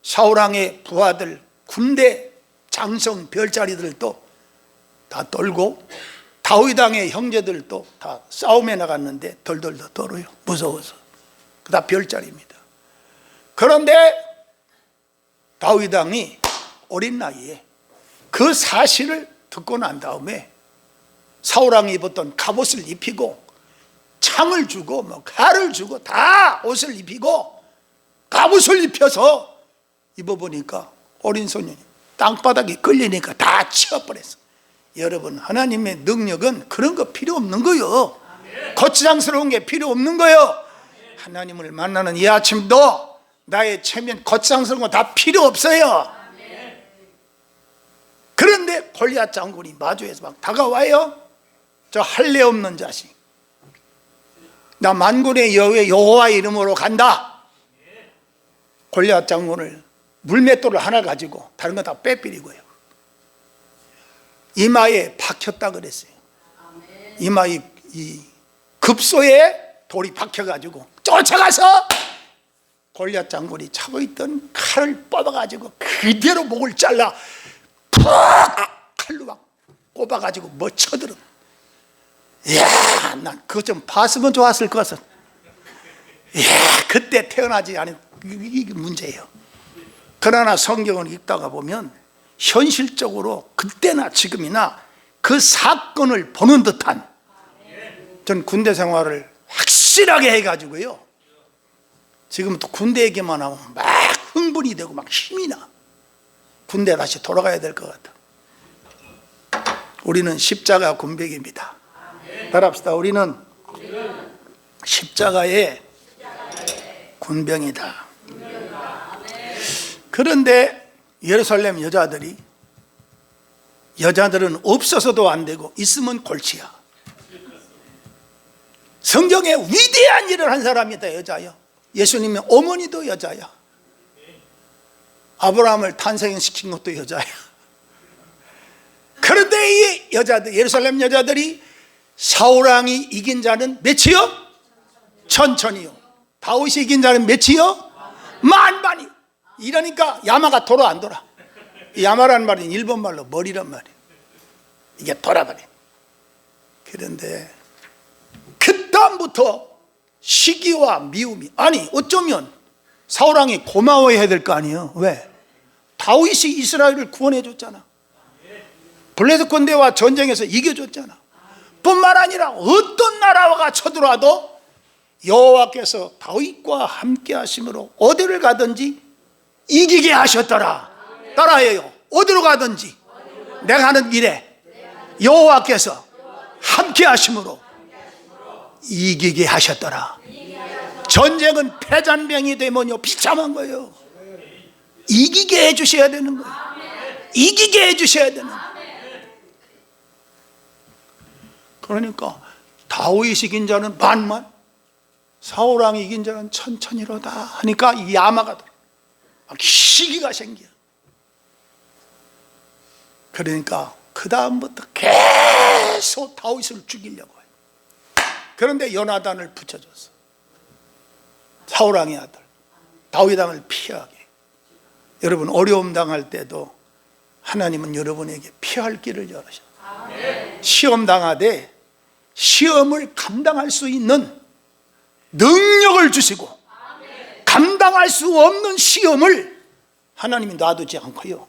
S1: 사울왕의 부하들, 군대 장성 별자리들도 다 떨고 다윗왕의 형제들도 다 싸움에 나갔는데 덜덜 떨어요. 무서워서. 다 별자리입니다. 그런데 다윗왕이 어린 나이에 그 사실을 듣고 난 다음에 사울왕이 입었던 갑옷을 입히고 창을 주고 칼을 주고 다 옷을 입히고 갑옷을 입혀서 입어보니까 어린 소년이 땅바닥에 끌리니까 다 치워버렸어. 여러분, 하나님의 능력은 그런 거 필요 없는 거요. 거치장스러운 게 필요 없는 거요. 하나님을 만나는 이 아침도 나의 체면 거치장스러운 거 다 필요 없어요. 그런데 골리앗 장군이 마주해서 막 다가와요. 저 할례 없는 자식, 나 만군의 여호와의 이름으로 간다. 골리앗 장군을 물맷돌을 하나 가지고 다른 거 다 빼버리고요, 이마에 박혔다 그랬어요. 이마에 이 급소에 돌이 박혀가지고 쫓아가서 골리앗 장군이 차고 있던 칼을 뽑아가지고 그대로 목을 잘라 푹 칼로 막 꼽아가지고 뭐 쳐들어. 이야, 난 그거 좀 봤으면 좋았을 것 같아. 이야, 그때 태어나지 않은 이게 문제예요. 그러나 성경을 읽다가 보면 현실적으로 그때나 지금이나 그 사건을 보는 듯한, 전 군대 생활을 확실하게 해가지고요, 지금 또 군대 얘기만 하면 막 흥분이 되고 막 힘이 나. 군대 다시 돌아가야 될 것 같아. 우리는 십자가 군병입니다. 따라합시다. 우리는 십자가의 군병이다. 그런데 예루살렘 여자들은 없어서도 안 되고 있으면 골치야. 성경에 위대한 일을 한 사람이다. 여자야. 예수님의 어머니도 여자야. 아브라함을 탄생시킨 것도 여자야. 그런데 이 여자들, 예루살렘 여자들이 사울왕이 이긴 자는 몇이요? 천천히요. 다윗이 이긴 자는 몇이요? 만만이요. 이러니까 야마가 돌아 안 돌아. 야마라는 말은 일본말로 머리란 말이에요. 이게 돌아버려. 그런데 그 다음부터 시기와 미움이, 아니 어쩌면 사울왕이 고마워해야 될 거 아니에요. 왜? 다윗이 이스라엘을 구원해 줬잖아. 블레셋 군대와 전쟁에서 이겨줬잖아. 뿐만 아니라 어떤 나라가 쳐들어와도 여호와께서 다윗과 함께 하심으로 어디를 가든지 이기게 하셨더라. 따라해요. 어디로 가든지 내가 하는 길에 여호와께서 함께 하심으로 이기게 하셨더라. 전쟁은 패잔병이 되면요 비참한 거예요. 이기게 해주셔야 되는 거예요. 이기게 해주셔야 되는 거예요. 그러니까 다윗이 이긴 자는 만만, 사울왕이 이긴 자는 천천히로다 하니까 이 야마가 막 시기가 생겨. 그러니까 그 다음부터 계속 다윗을 죽이려고 해요. 그런데 요나단을 붙여줬어. 사울왕의 아들 다윗 왕을 피하게. 여러분 어려움 당할 때도 하나님은 여러분에게 피할 길을 열으셔. 시험 당하되 시험을 감당할 수 있는 능력을 주시고, 감당할 수 없는 시험을 하나님이 놔두지 않고요,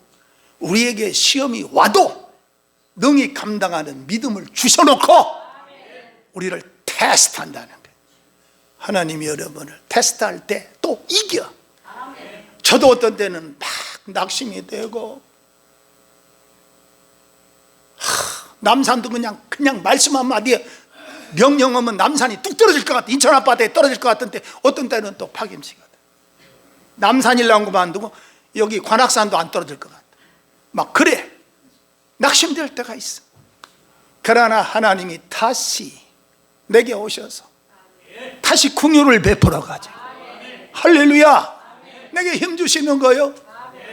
S1: 우리에게 시험이 와도 능히 감당하는 믿음을 주셔놓고 우리를 테스트한다는 거예요. 하나님이 여러분을 테스트할 때 또 이겨. 저도 어떤 때는 막 낙심이 되고, 남산도 그냥 말씀 한마디에 명령하면 남산이 뚝 떨어질 것 같아. 인천 앞바다에 떨어질 것 같은데 어떤 때는 또 파김치거든. 남산이라는 것만 두고 여기 관악산도 안 떨어질 것 같아. 막 그래 낙심될 때가 있어. 그러나 하나님이 다시 내게 오셔서 다시 긍휼을 베풀어 가지고, 할렐루야, 내게 힘 주시는 거예요.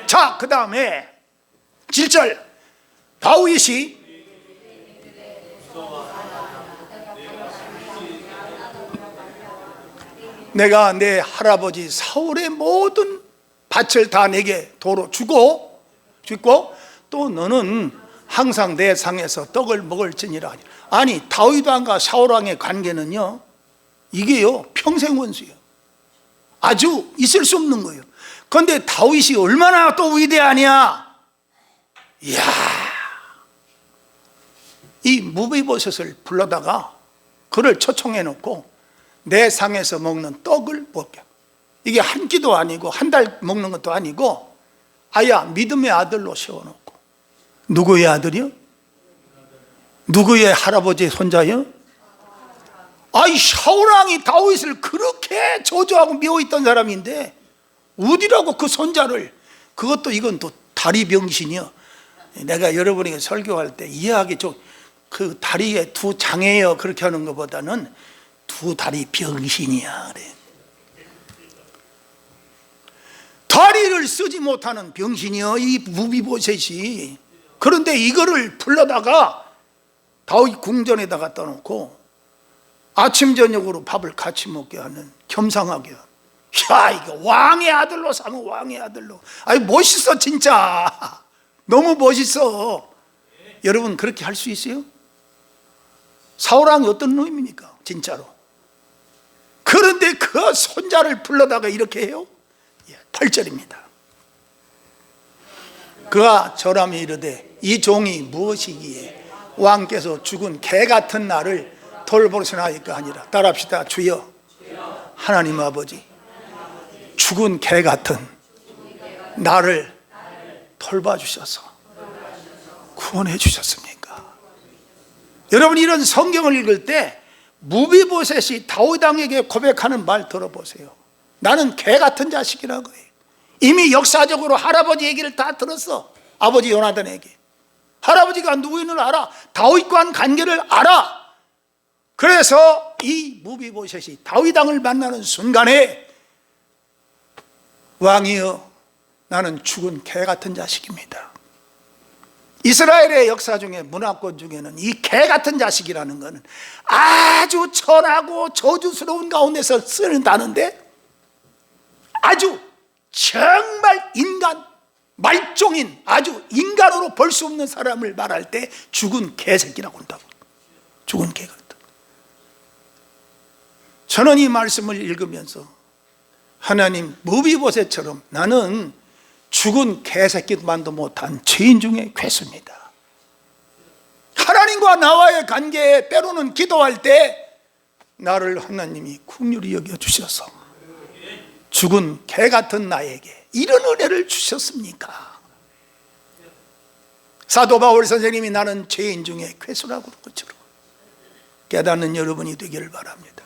S1: 자, 그 다음에 7절 다윗이 내가 내 할아버지 사울의 모든 밭을 다 내게 도로 주고 또 너는 항상 내 상에서 떡을 먹을지니라. 아니 다윗 왕과 사울 왕의 관계는요, 이게요 평생 원수예요. 아주 있을 수 없는 거예요. 그런데 다윗이 얼마나 또 위대하냐. 이야, 이 무비보셋을 불러다가 그를 초청해 놓고 내 상에서 먹는 떡을 먹게. 이게 한 끼도 아니고 한 달 먹는 것도 아니고 아야 믿음의 아들로 세워놓고. 누구의 아들이요? 누구의 할아버지의 손자요? 아이 사울왕이 다윗을 그렇게 저주하고 미워했던 사람인데 어디라고 그 손자를, 그것도 이건 또 다리 병신이요. 내가 여러분에게 설교할 때 이해하기 좀 그 다리에 두 장애여 그렇게 하는 것보다는 두 다리 병신이야 그래. 다리를 쓰지 못하는 병신이여 이 무비보셋이. 그런데 이거를 불러다가 다윗 궁전에다가 떠놓고 아침 저녁으로 밥을 같이 먹게 하는, 겸상하게 하는. 야, 이거 왕의 아들로 삼은 왕의 아들로. 아니 멋있어 진짜. 너무 멋있어. 여러분 그렇게 할 수 있어요? 사울왕이 어떤 놈입니까 진짜로? 그런데 그 손자를 불러다가 이렇게 해요? 8절입니다. 그가 저람이 이르되 이 종이 무엇이기에 왕께서 죽은 개 같은 나를 돌보시나이까 하니라. 따라합시다. 주여 하나님 아버지, 죽은 개 같은 나를 돌봐주셔서 구원해 주셨습니까? 여러분 이런 성경을 읽을 때 무비보셋이 다윗 왕에게 고백하는 말 들어보세요. 나는 개 같은 자식이라고 해요. 이미 역사적으로 할아버지 얘기를 다 들었어. 아버지 요나단에게. 할아버지가 누구인을 알아. 다윗과 한 관계를 알아. 그래서 이 무비보셋이 다윗 왕을 만나는 순간에 왕이여 나는 죽은 개 같은 자식입니다. 이스라엘의 역사 중에 문화권 중에는 이 개 같은 자식이라는 것은 아주 천하고 저주스러운 가운데서 쓰는 단어인데 아주 정말 인간, 말종인 아주 인간으로 볼 수 없는 사람을 말할 때 죽은 개새끼라고 한다고. 죽은 개 같은. 저는 이 말씀을 읽으면서 하나님 무비보셋처럼 나는 죽은 개새끼만도 못한 죄인 중에 괴수입니다. 하나님과 나와의 관계에 때로는 기도할 때 나를 하나님이 긍휼히 여겨주셔서 죽은 개 같은 나에게 이런 은혜를 주셨습니까? 사도 바울 선생님이 나는 죄인 중에 괴수라고 그런 것처럼 깨닫는 여러분이 되기를 바랍니다.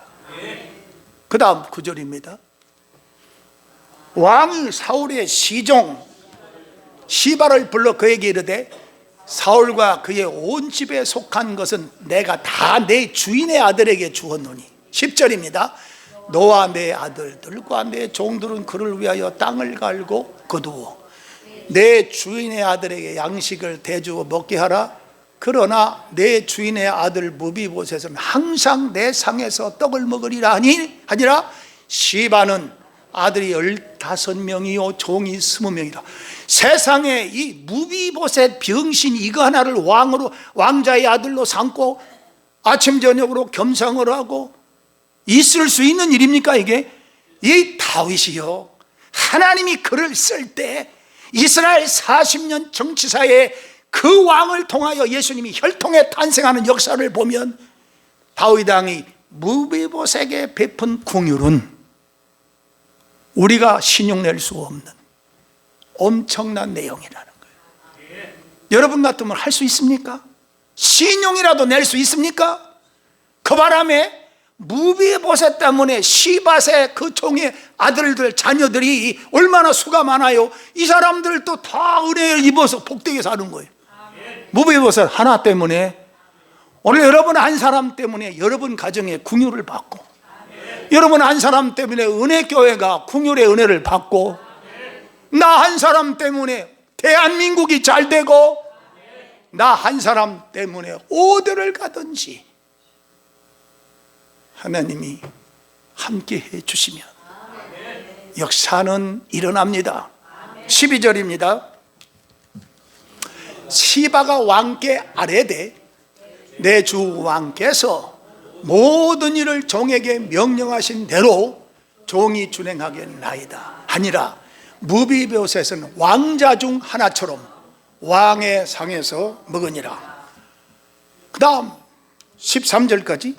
S1: 그 다음 9절입니다. 왕이 사울의 시종 시바를 불러 그에게 이르되 사울과 그의 온 집에 속한 것은 내가 다 내 주인의 아들에게 주었노니. 10절입니다. 너와 내 아들들과 내 종들은 그를 위하여 땅을 갈고 거두어 내 주인의 아들에게 양식을 대주어 먹게 하라. 그러나 내 주인의 아들 무비보셋은 항상 내 상에서 떡을 먹으리라 하니라. 시바는 아들이 15명이요 종이 20명이라. 세상에 이 무비보셋 병신 이거 하나를 왕으로, 왕자의 아들로 삼고 아침 저녁으로 겸상을 하고 있을 수 있는 일입니까 이게? 이 다윗이요, 하나님이 그를 쓸 때 이스라엘 40년 정치사에 그 왕을 통하여 예수님이 혈통에 탄생하는 역사를 보면 다윗 왕이 무비보셋에게 베푼 긍휼은 우리가 신용낼 수 없는 엄청난 내용이라는 거예요. 여러분 같으면 할 수 있습니까? 신용이라도 낼 수 있습니까? 그 바람에 무비보셋 때문에 시밧의 그 종의 아들들 자녀들이 얼마나 수가 많아요. 이 사람들도 다 은혜를 입어서 복되게 사는 거예요. 무비보셋 하나 때문에 오늘 여러분 한 사람 때문에 여러분 가정에 긍휼을 받고 여러분 한 사람 때문에 은혜교회가 긍휼의 은혜를 받고 나 한 사람 때문에 대한민국이 잘 되고 나 한 사람 때문에 어디를 가든지 하나님이 함께 해주시면 역사는 일어납니다. 12절입니다. 시바가 왕께 아뢰되 내 주 왕께서 모든 일을 종에게 명령하신 대로 종이 준행하겠나이다 하니라. 무비보셋은 왕자 중 하나처럼 왕의 상에서 먹으니라. 그 다음 13절까지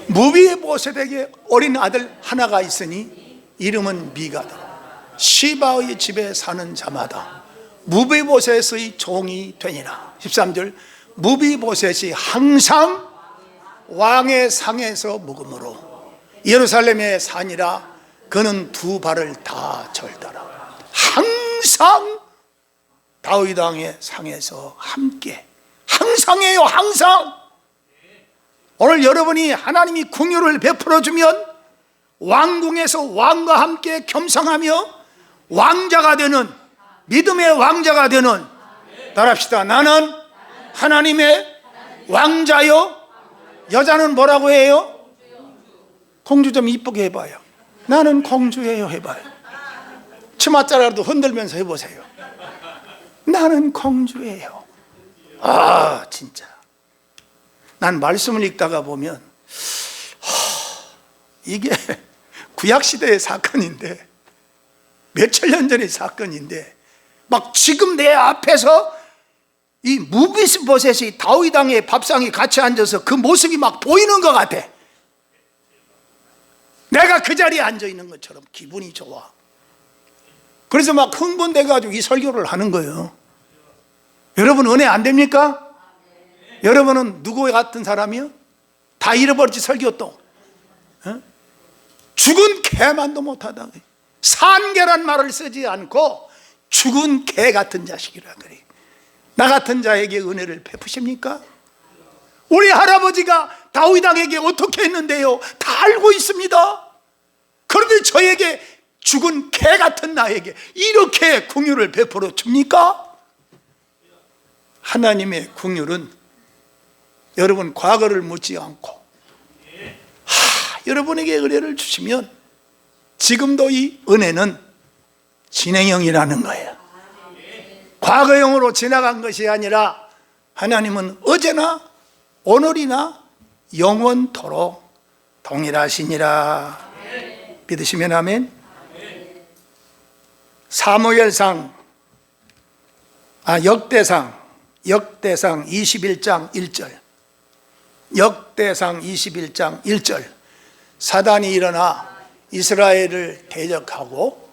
S1: 무비보셋에게 어린 아들 하나가 있으니 이름은 미가다. 시바의 집에 사는 자마다 무비보셋의 종이 되니라. 13절 무비보셋이 항상 왕의 상에서 먹으므로 예루살렘에 사니라. 그는 두 발을 다 절더라. 항상 다윗 왕의 상에서 함께 항상이에요, 항상. 오늘 여러분이 하나님이 긍휼을 베풀어주면 왕궁에서 왕과 함께 겸상하며 왕자가 되는, 믿음의 왕자가 되는, 따라합시다. 나는 하나님의 왕자요. 여자는 뭐라고 해요? 공주 좀 이쁘게 해봐요. 나는 공주예요 해봐요. 치맛자라도 흔들면서 해보세요. 나는 공주예요. 아, 진짜 난 말씀을 읽다가 보면 이게 구약시대의 사건인데, 몇천 년 전의 사건인데, 막 지금 내 앞에서 이 무비스보셋이 다윗 왕의 밥상에 같이 앉아서 그 모습이 막 보이는 것 같아. 내가 그 자리에 앉아 있는 것처럼 기분이 좋아. 그래서 막 흥분돼가지고 이 설교를 하는 거예요. 여러분 은혜 안 됩니까? 여러분은 누구 같은 사람이요? 다 잃어버렸지 설교 또. 죽은 개만도 못하다. 산개란 말을 쓰지 않고 죽은 개 같은 자식이라 그래. 나 같은 자에게 은혜를 베푸십니까? 우리 할아버지가 다윗 왕에게 어떻게 했는데요? 다 알고 있습니다. 그런데 저에게 죽은 개 같은 나에게 이렇게 긍휼을 베풀어 줍니까? 하나님의 긍휼은 여러분 과거를 묻지 않고 여러분에게 은혜를 주시면 지금도 이 은혜는 진행형이라는 거예요. 과거형으로 지나간 것이 아니라 하나님은 어제나 오늘이나 영원토록 동일하시니라. 믿으시면 아멘. 사무엘상 역대상 21장 1절, 역대상 21장 1절. 사단이 일어나 이스라엘을 대적하고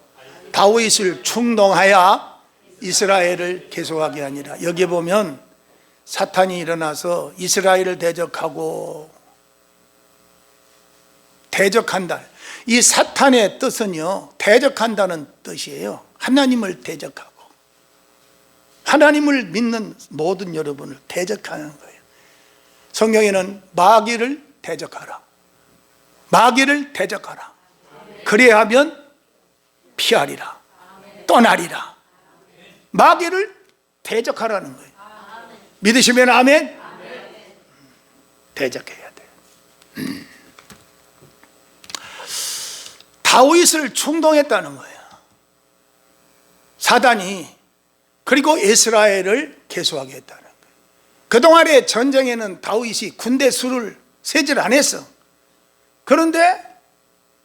S1: 다윗을 충동하여 이스라엘을 계속하게 아니라, 여기 보면 사탄이 일어나서 이스라엘을 대적하고, 대적한다. 이 사탄의 뜻은요, 대적한다는 뜻이에요. 하나님을 대적하고, 하나님을 믿는 모든 여러분을 대적하는 거예요. 성경에는 마귀를 대적하라, 마귀를 대적하라, 그래야 하면 피하리라, 떠나리라. 마귀를 대적하라는 거예요. 믿으시면 아멘. 대적해야 돼요. 다윗을 충동했다는 거예요, 사단이. 그리고 이스라엘을 계속하게 했다는 거예요. 그동안의 전쟁에는 다윗이 군대 수를 세질 안 했어. 그런데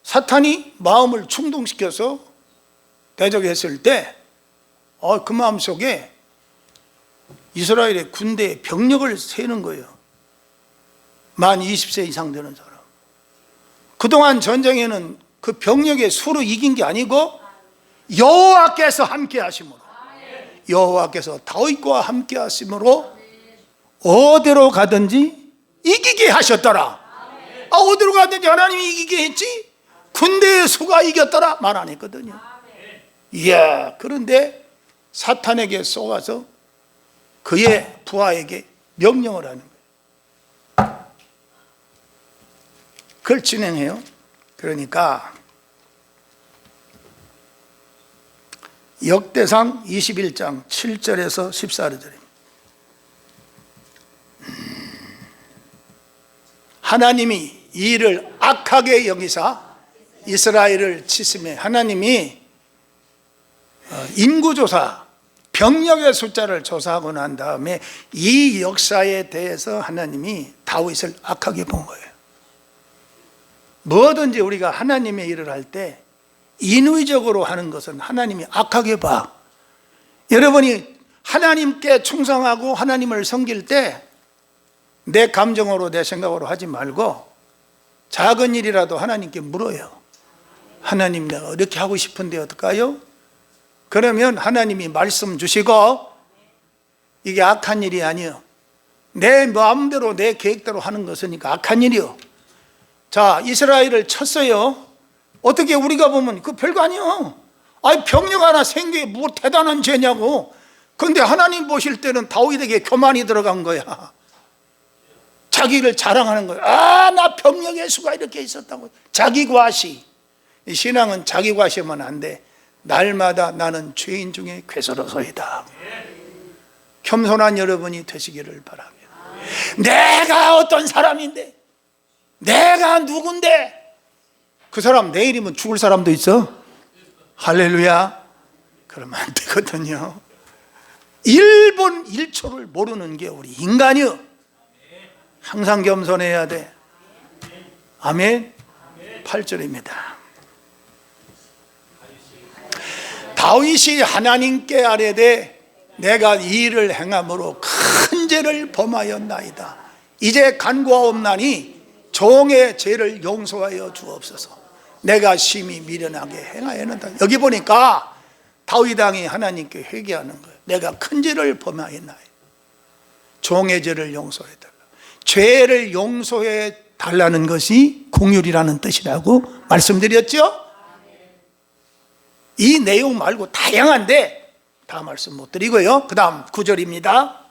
S1: 사탄이 마음을 충동시켜서 대적했을 때 그 마음속에 이스라엘의 군대의 병력을 세는 거예요. 만 20세 이상 되는 사람. 그동안 전쟁에는 그 병력의 수로 이긴 게 아니고 여호와께서 함께 하심으로, 여호와께서 다윗과 함께 하심으로 어디로 가든지 이기게 하셨더라. 어디로 가든지 하나님이 이기게 했지 군대의 수가 이겼더라 말 안 했거든요. 이야, 그런데 사탄에게 쏘아서 그의 부하에게 명령을 하는 거예요. 그걸 진행해요. 그러니까 역대상 21장 7절에서 14절입니다. 하나님이 이 일을 악하게 여기사 이스라엘을 치심해, 하나님이 인구조사, 병력의 숫자를 조사하고 난 다음에 이 역사에 대해서 하나님이 다윗을 악하게 본 거예요. 뭐든지 우리가 하나님의 일을 할 때 인위적으로 하는 것은 하나님이 악하게 봐. 여러분이 하나님께 충성하고 하나님을 섬길 때 내 감정으로 내 생각으로 하지 말고 작은 일이라도 하나님께 물어요. 하나님, 내가 이렇게 하고 싶은데 어떨까요? 그러면 하나님이 말씀 주시고, 이게 악한 일이 아니에요. 내 마음대로 내 계획대로 하는 것이니까 악한 일이요. 자, 이스라엘을 쳤어요. 어떻게 우리가 보면 그 별거 아니에요. 병력 하나 생기게 뭐 대단한 죄냐고. 그런데 하나님 보실 때는 다윗에게 교만이 들어간 거야. 자기를 자랑하는 거야. 아, 나 병력의 수가 이렇게 있었다고. 자기 과시. 이 신앙은 자기 과시하면 안 돼. 날마다 나는 죄인 중에 괴소로서이다. 겸손한 여러분이 되시기를 바랍니다. 내가 어떤 사람인데, 내가 누군데, 그 사람 내일이면 죽을 사람도 있어. 할렐루야. 그러면 안 되거든요. 1분 1초를 모르는 게 우리 인간이요. 항상 겸손해야 돼. 아멘. 8절입니다. 다윗이 하나님께 아뢰되 내가 이 일을 행함으로 큰 죄를 범하였나이다. 이제 간구하옵나니 종의 죄를 용서하여 주옵소서. 내가 심히 미련하게 행하였는다. 여기 보니까 다윗 왕이 하나님께 회개하는 거예요. 내가 큰 죄를 범하였나이다. 종의 죄를 용서해 달라. 죄를 용서해 달라는 것이 긍휼이라는 뜻이라고 말씀드렸죠? 이 내용 말고 다양한데 다 말씀 못 드리고요. 그 다음 9절입니다.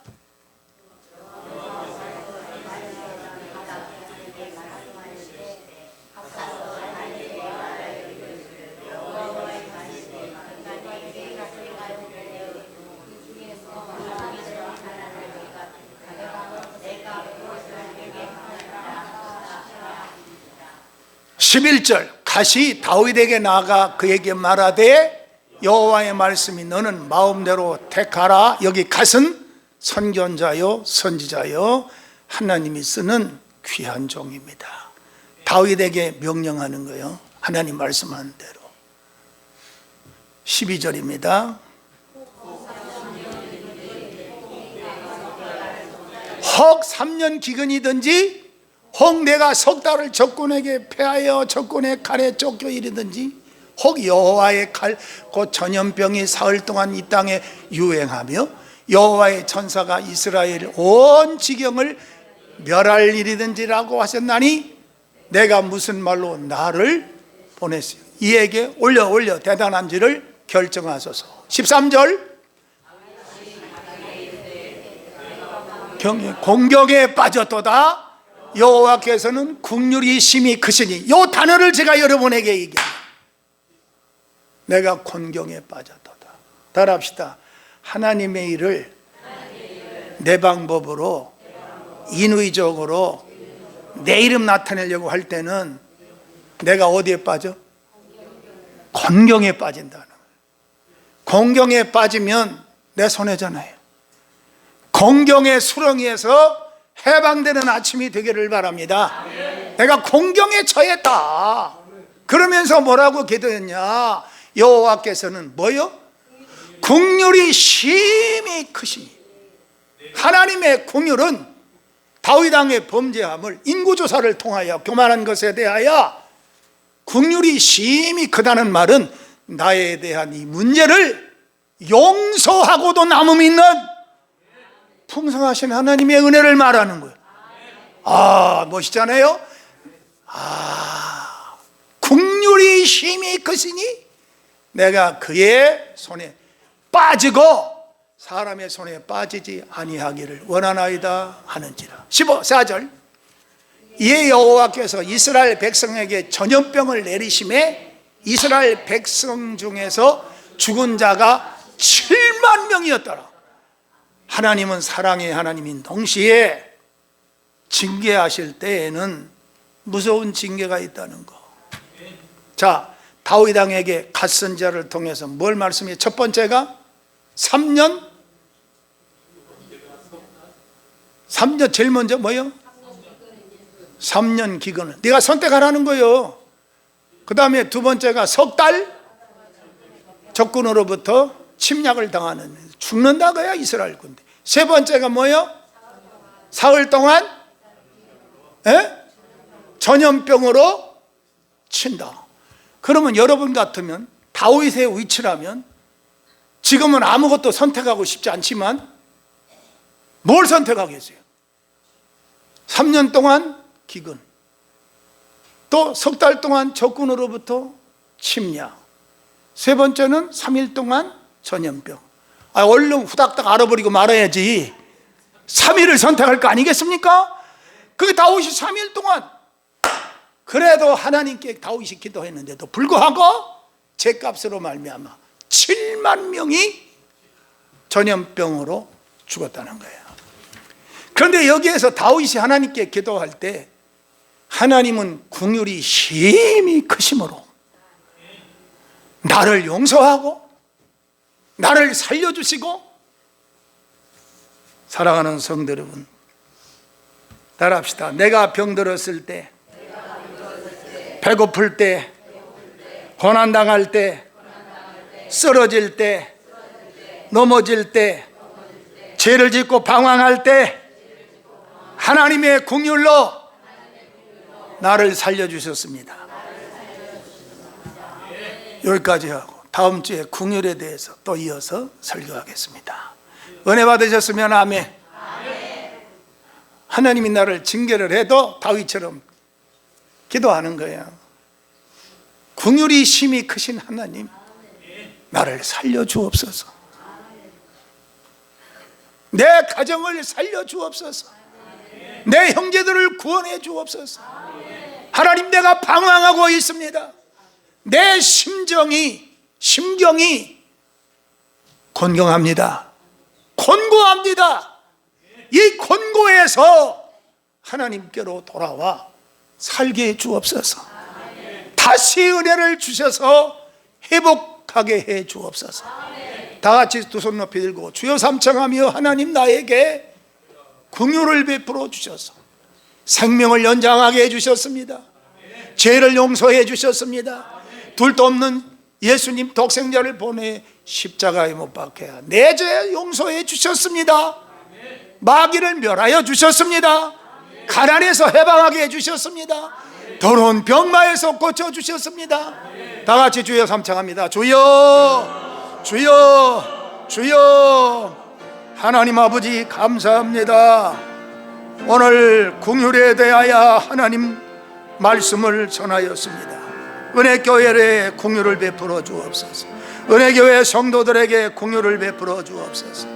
S1: (11절) 가시 다윗에게 나아가 그에게 말하되 여호와의 말씀이 너는 마음대로 택하라. 여기 갓은 선견자요 선지자요 하나님이 쓰는 귀한 종입니다. 다윗에게 명령하는 거예요. 하나님 말씀한 대로. 12절입니다. 혹 3년 기근이든지 혹 내가 석 달을 적군에게 패하여 적군의 칼에 쫓겨 이르든지 혹 여호와의 칼 곧 전염병이 사흘 동안 이 땅에 유행하며 여호와의 천사가 이스라엘 온 지경을 멸할 일이든지라고 하셨나니 내가 무슨 말로 나를 보냈어요. 이에게 올려 대단한지를 결정하소서. 13절 공경에 빠졌도다. 여호와께서는 긍휼이 심히 크시니. 이 단어를 제가 여러분에게 얘기합니다. 내가 곤경에 빠졌도다. 따라합시다. 하나님의 일을 내 방법으로 인위적으로 내 이름 나타내려고 할 때는 내가 어디에 빠져? 곤경에 빠진다는 거예요. 곤경에 빠지면 내 손해잖아요. 곤경의 수렁이에서 해방되는 아침이 되기를 바랍니다. 내가 곤경에 처했다. 그러면서 뭐라고 기도했냐? 여호와께서는 뭐요? 긍휼이 심히 크시니. 하나님의 긍휼은 다윗 왕의 범죄함을 인구조사를 통하여 교만한 것에 대하여 긍휼이 심히 크다는 말은 나에 대한 이 문제를 용서하고도 남음 있는 풍성하신 하나님의 은혜를 말하는 거예요. 아, 멋있잖아요. 아, 긍휼이 심히 크시니 내가 그의 손에 빠지고 사람의 손에 빠지지 아니하기를 원하나이다 하는지라. 14절 이에 여호와께서 이스라엘 백성에게 전염병을 내리심에 이스라엘 백성 중에서 죽은 자가 7만 명이었더라. 하나님은 사랑의 하나님인 동시에 징계하실 때에는 무서운 징계가 있다는 거. 자, 다윗 왕에게 갓선자를 통해서 뭘 말씀해요? 첫 번째가 3년 제일 먼저 뭐예요? 3년 기근을 네가 선택하라는 거예요. 그 다음에 두 번째가 석 달 적군으로부터 침략을 당하는, 죽는다 그야 이스라엘 군대. 세 번째가 뭐예요? 사흘 동안 전염병으로 친다. 그러면 여러분 같으면 다윗의 위치라면 지금은 아무것도 선택하고 싶지 않지만 뭘 선택하겠어요? 3년 동안 기근, 또 석 달 동안 적군으로부터 침략, 세 번째는 3일 동안 전염병. 얼른 후닥닥 알아버리고 말아야지 3일을 선택할 거 아니겠습니까? 그게 다윗이 3일 동안 그래도 하나님께 다윗이 기도했는데도 불구하고 죄값으로 말미암아 7만 명이 전염병으로 죽었다는 거예요. 그런데 여기에서 다윗이 하나님께 기도할 때 하나님은 긍휼이 심히 크심으로 나를 용서하고 나를 살려주시고, 사랑하는 성도 여러분, 따라합시다. 내가 병들었을 때, 배고플 때, 고난당할 때, 쓰러질 때, 넘어질 때, 죄를 짓고 방황할 때 하나님의 긍휼로 나를 살려주셨습니다. 여기까지 하고 다음 주에 긍휼에 대해서 또 이어서 설교하겠습니다. 은혜 받으셨으면 아멘. 하나님이 나를 징계를 해도 다윗처럼 기도하는 거예요. 긍휼이 심히 크신 하나님, 나를 살려주옵소서. 내 가정을 살려주옵소서. 내 형제들을 구원해 주옵소서. 하나님, 내가 방황하고 있습니다. 내 심경이 곤경합니다. 곤고합니다. 이 곤고에서 하나님께로 돌아와 살게 해 주옵소서. 다시 은혜를 주셔서 회복하게 해 주옵소서. 다 같이 두 손 높이 들고 주여 삼창하며, 하나님 나에게 긍휼을 베풀어 주셔서 생명을 연장하게 해 주셨습니다. 죄를 용서해 주셨습니다. 둘도 없는 예수님 독생자를 보내 십자가에 못 박혀 내 죄 용서해 주셨습니다. 마귀를 멸하여 주셨습니다. 가난에서 해방하게 해 주셨습니다. 더러운 병마에서 고쳐 주셨습니다. 다 같이 주여 삼창합니다. 주여, 주여, 주여. 하나님 아버지 감사합니다. 오늘 긍휼에 대하여 하나님 말씀을 전하였습니다. 은혜교회에 긍휼을 베풀어 주옵소서. 은혜교회 성도들에게 긍휼을 베풀어 주옵소서.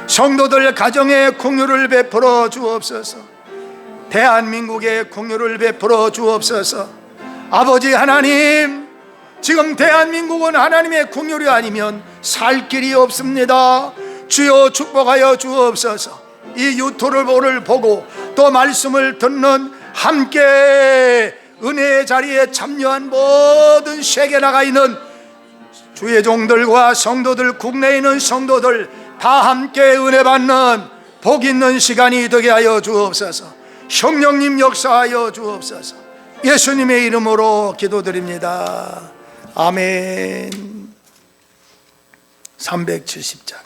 S1: 성도들 가정에 긍휼을 베풀어 주옵소서. 대한민국에 긍휼을 베풀어 주옵소서. 아버지 하나님, 지금 대한민국은 하나님의 긍휼이 아니면 살 길이 없습니다. 주여 축복하여 주옵소서. 이 유튜브를 보고 또 말씀을 듣는 함께 은혜의 자리에 참여한 모든 세계 나가 있는 주의 종들과 성도들, 국내에 있는 성도들 다 함께 은혜 받는 복 있는 시간이 되게 하여 주옵소서. 성령님 역사하여 주옵소서. 예수님의 이름으로 기도드립니다. 아멘. 370장입니다.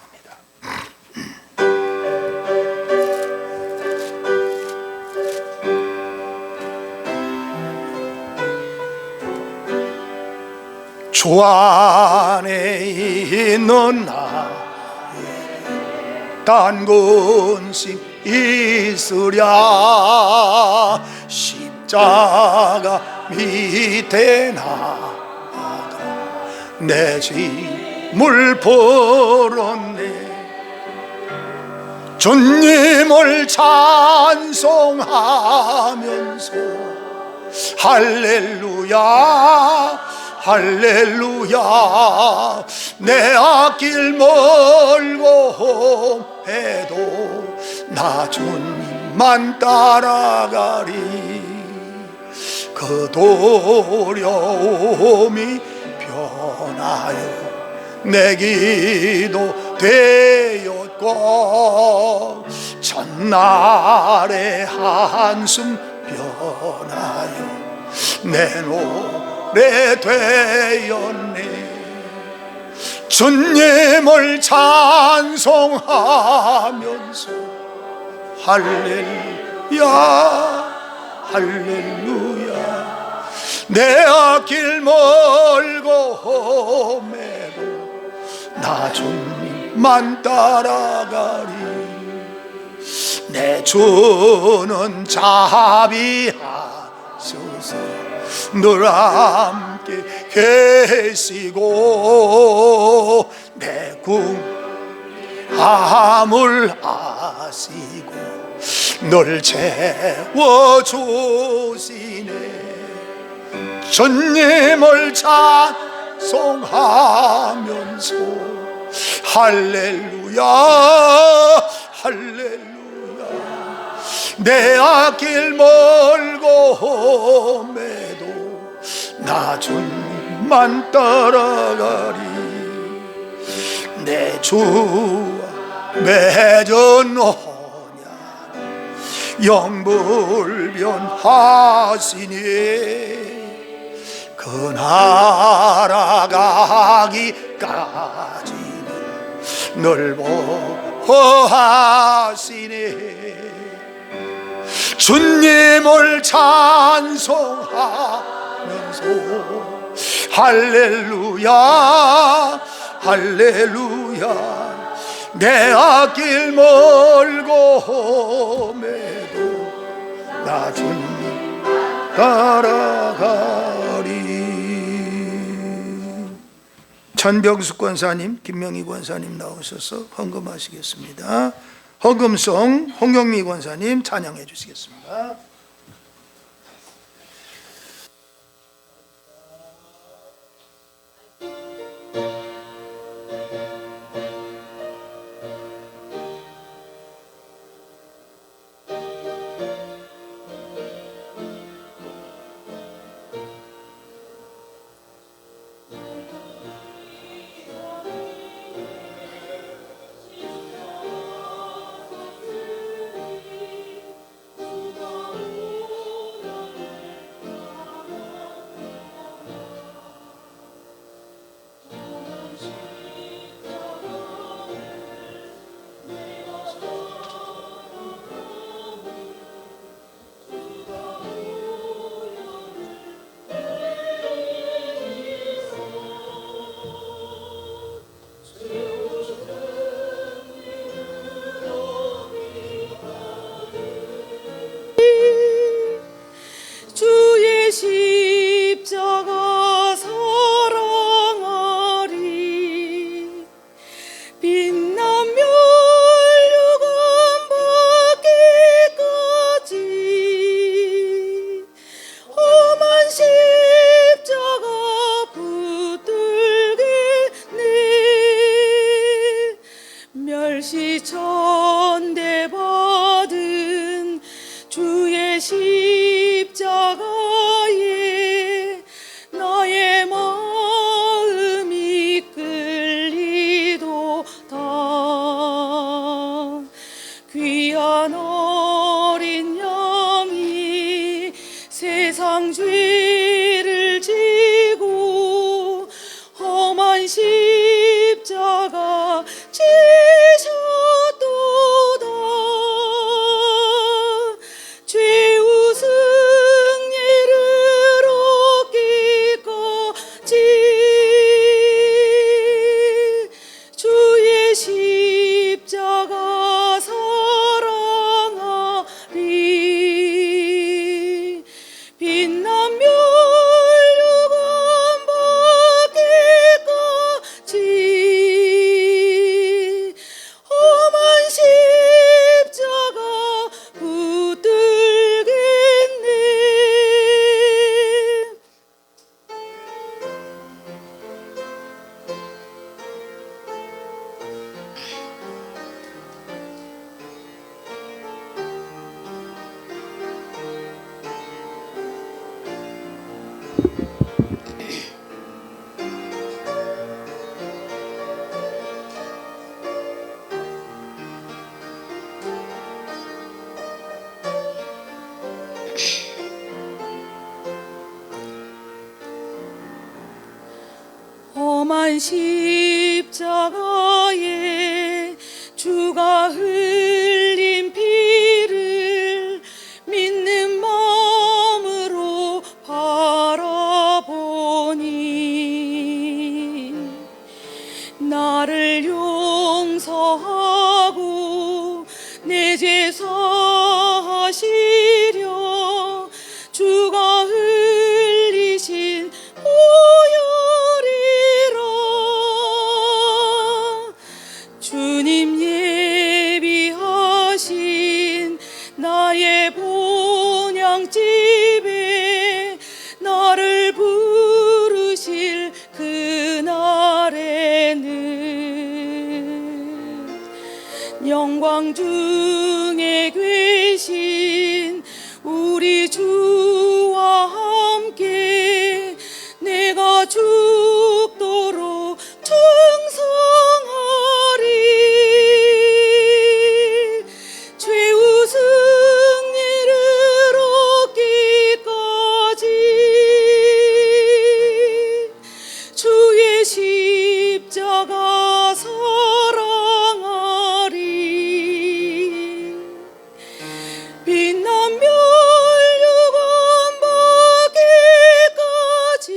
S1: 주 안에 있는 나의 단군심 있으랴. 십자가 밑에 나가 내 짐을 풀었네. 주님을 찬송하면서 할렐루야 할렐루야. 내 앞길 멀고 해도 나 주님만 따라가리. 그 두려움이 변하여 내 기도 되었고, 첫날의 한숨 변하여 내 노래 되었네. 주님을 찬송하면서 할렐루야 할렐루야. 내 앞길 멀고 험해도 나 주님만 따라가리. 내 주는 자비하소서. 늘 함께 계시고 내 함을 아시고 널 채워주시네. 주님을 찬송하면서 할렐루야 할렐루야. 내 앞길 멀고 험해도 나 주만 따라가리. 내 주와 맺은 언약 영불변하시니 그 나라 가기까지는 널 보호하시니. 주님을 찬송하면서 할렐루야 할렐루야. 내 앞길 멀고 험해도 나 주님 따라가리. 전병숙 권사님, 김명희 권사님 나오셔서 헌금하시겠습니다. 헌금송 홍영미 권사님 찬양해 주시겠습니다.
S3: 주의 십자가 사랑하리. 빛나며 멸류관 받기까지 험한 십자가 붙들겠네. 멸시천대 받은 주의 십자가에 나의 마음이 끌리도다. 귀한 어린 양이 세상 죄를 지고 험한 십자가 지셨도다. 죄우 승리를 얻기까지 주의 십자가 사랑하리. 빛나며 멸류관 받기까지 험한 십자가 붙들겠네. 험한 십자가에 주가 흘린 피를 믿는 마음으로 바라보니 나를 용서하고 내 죄 사하시려 주가 흘리신 보혈이라. 주님 영광 중에 계신 우리 주와 함께 내가 죽도록 충성하리. 최후 승리를 얻기까지 주의 십자가 사랑하리. 빛난 멸류관 받기까지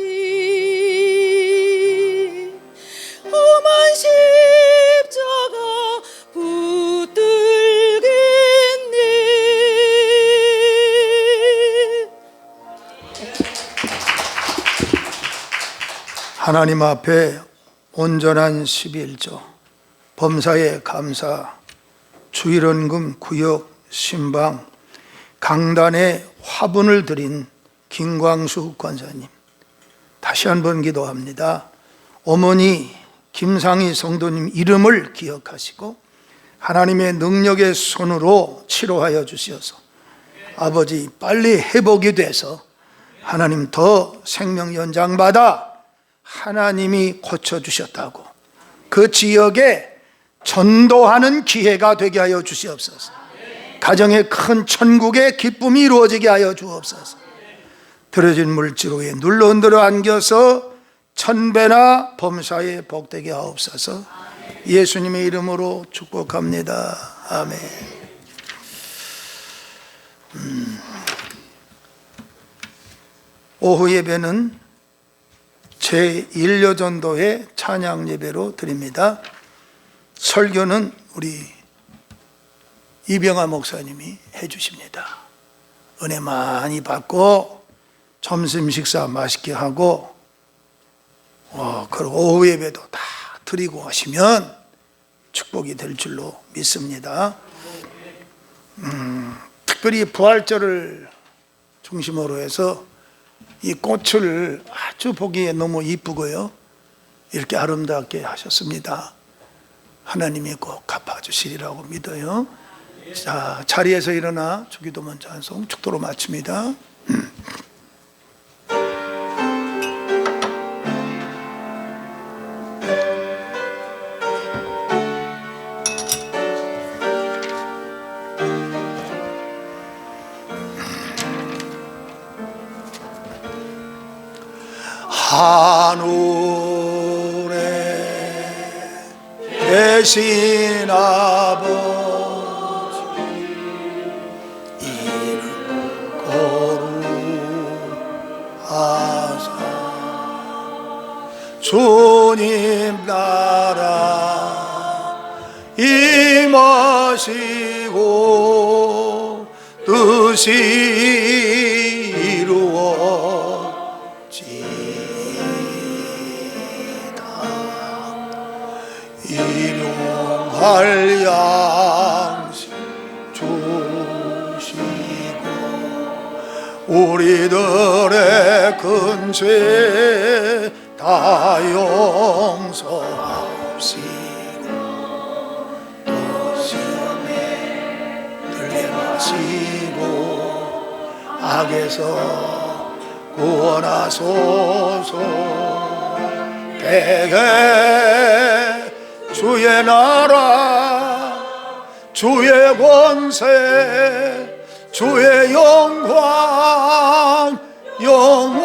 S3: 험한 십자가 붙들겠네.
S1: 하나님 앞에 온전한 11조, 범사에 감사, 주일원금, 구역, 신방, 강단에 화분을 드린 김광수 권사님, 다시 한번 기도합니다. 어머니 김상희 성도님 이름을 기억하시고 하나님의 능력의 손으로 치료하여 주시어서 아버지 빨리 회복이 돼서 하나님 더 생명 연장받아 하나님이 고쳐주셨다고 그 지역에 전도하는 기회가 되게 하여 주시옵소서. 가정에 큰 천국의 기쁨이 이루어지게 하여 주옵소서. 들어진 물질 위에 눌러 흔들어 안겨서 천배나 범사에 복되게 하옵소서. 예수님의 이름으로 축복합니다. 아멘. 오후 예배는 제1여전도회 찬양 예배로 드립니다. 설교는 우리 이병아 목사님이 해주십니다. 은혜 많이 받고 점심 식사 맛있게 하고 그리고 오후 예배도 다 드리고 하시면 축복이 될 줄로 믿습니다. 특별히 부활절을 중심으로 해서 이 꽃을 아주 보기에 너무 이쁘고요, 이렇게 아름답게 하셨습니다. 하나님이 꼭 갚아주시리라고 믿어요. 자, 자리에서 일어나 주기도문 찬송 축도로 마칩니다. 하늘에 계신 아버지 이름 거룩하사 주님 나라 임하시고 뜻이 일용할 양식 주시고 우리들의 큰 죄 다 용서하시고 또 시험에 들게 마시고 악에서 구원하소서. 대개 주의 나라 주의 권세 주의 영광 영원히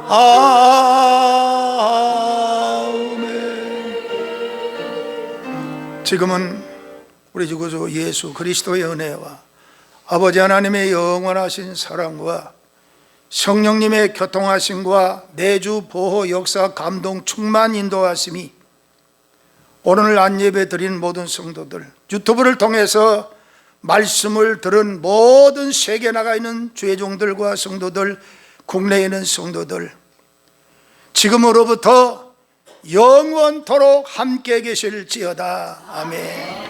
S1: 아멘. 지금은 우리 주 구주 예수 그리스도의 은혜와 아버지 하나님의 영원하신 사랑과 성령님의 교통하심과 내주 보호 역사 감동 충만 인도하심이 오늘 안예배 드린 모든 성도들, 유튜브를 통해서 말씀을 들은 모든 세계에 나가 있는 주의 종들과 성도들, 국내에 있는 성도들, 지금으로부터 영원토록 함께 계실지어다. 아멘.